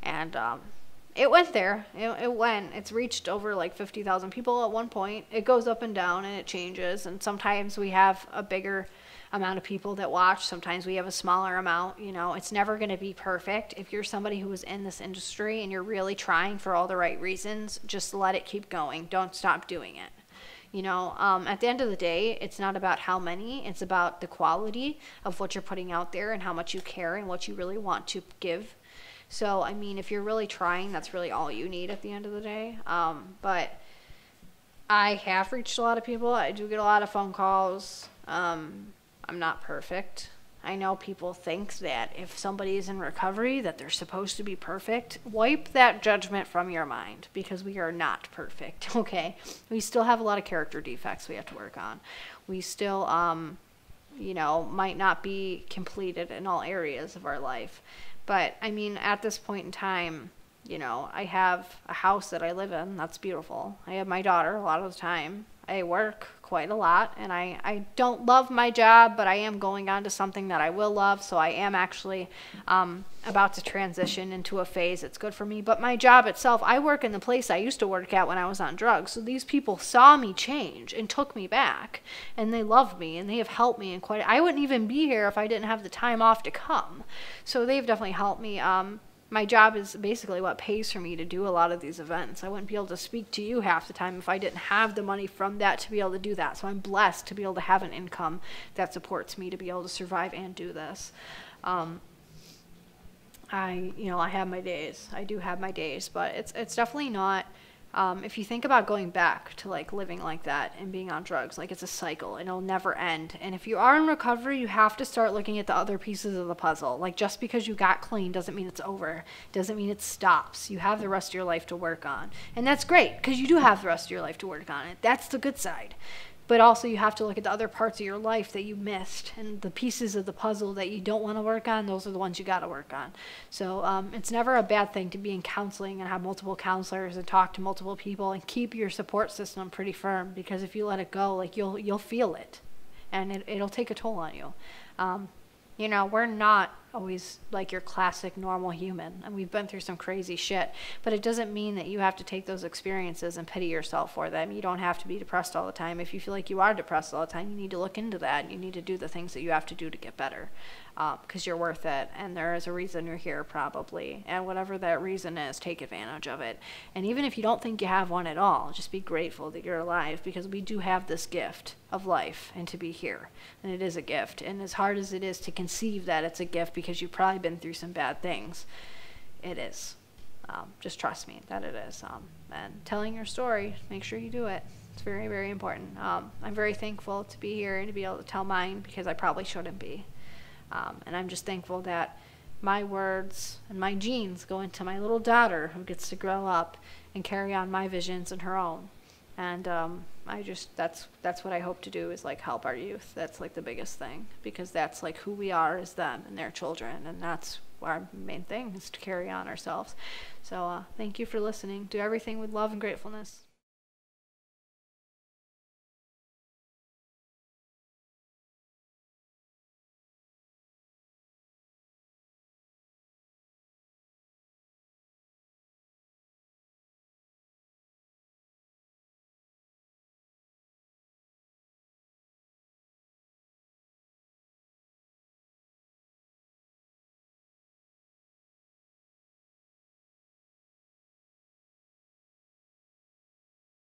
And it went there. It went. It's reached over like 50,000 people at one point. It goes up and down and it changes. And sometimes we have a bigger amount of people that watch. Sometimes we have a smaller amount. You know, it's never going to be perfect. If you're somebody who is in this industry and you're really trying for all the right reasons, just let it keep going. Don't stop doing it. You know, at the end of the day, it's not about how many. It's about the quality of what you're putting out there and how much you care and what you really want to give. So, I mean, if you're really trying, that's really all you need at the end of the day. But I have reached a lot of people. I do get a lot of phone calls. I'm not perfect. I know people think that if somebody is in recovery that they're supposed to be perfect. Wipe that judgment from your mind, because we are not perfect, okay? We still have a lot of character defects we have to work on. We still, you know, might not be completed in all areas of our life. But, I mean, at this point in time, you know, I have a house that I live in. That's beautiful. I have my daughter a lot of the time. I work quite a lot, and I don't love my job, but I am going on to something that I will love. So I am actually about to transition into a phase that's good for me. But my job itself, I work in the place I used to work at when I was on drugs. So these people saw me change and took me back, and they love me, and they have helped me. And I wouldn't even be here if I didn't have the time off to come. So they've definitely helped me. My job is basically what pays for me to do a lot of these events. I wouldn't be able to speak to you half the time if I didn't have the money from that to be able to do that. So I'm blessed to be able to have an income that supports me to be able to survive and do this. I have my days. I do have my days, but it's definitely not. If you think about going back to like living like that and being on drugs, like it's a cycle and it'll never end. And if you are in recovery, you have to start looking at the other pieces of the puzzle. Like, just because you got clean doesn't mean it's over. Doesn't mean it stops. You have the rest of your life to work on. And that's great, because you do have the rest of your life to work on it. That's the good side. But also you have to look at the other parts of your life that you missed, and the pieces of the puzzle that you don't want to work on, those are the ones you got to work on. So it's never a bad thing to be in counseling and have multiple counselors and talk to multiple people and keep your support system pretty firm, because if you let it go, like you'll feel it, and it'll take a toll on you. You know, we're not always like your classic normal human. And we've been through some crazy shit, but it doesn't mean that you have to take those experiences and pity yourself for them. You don't have to be depressed all the time. If you feel like you are depressed all the time, you need to look into that. You need to do the things that you have to do to get better, because you're worth it, and there is a reason you're here probably, and whatever that reason is, take advantage of it. And even if you don't think you have one at all, just be grateful that you're alive, because we do have this gift of life and to be here, and it is a gift. And as hard as it is to conceive that it's a gift, because you've probably been through some bad things, it is. Just trust me that it is. And telling your story, make sure you do it. It's very, very important. I'm very thankful to be here and to be able to tell mine, because I probably shouldn't be. And I'm just thankful that my words and my genes go into my little daughter, who gets to grow up and carry on my visions and her own. And that's what I hope to do, is like help our youth. That's like the biggest thing, because that's like who we are as them and their children, and that's our main thing, is to carry on ourselves. So thank you for listening. Do everything with love and gratefulness.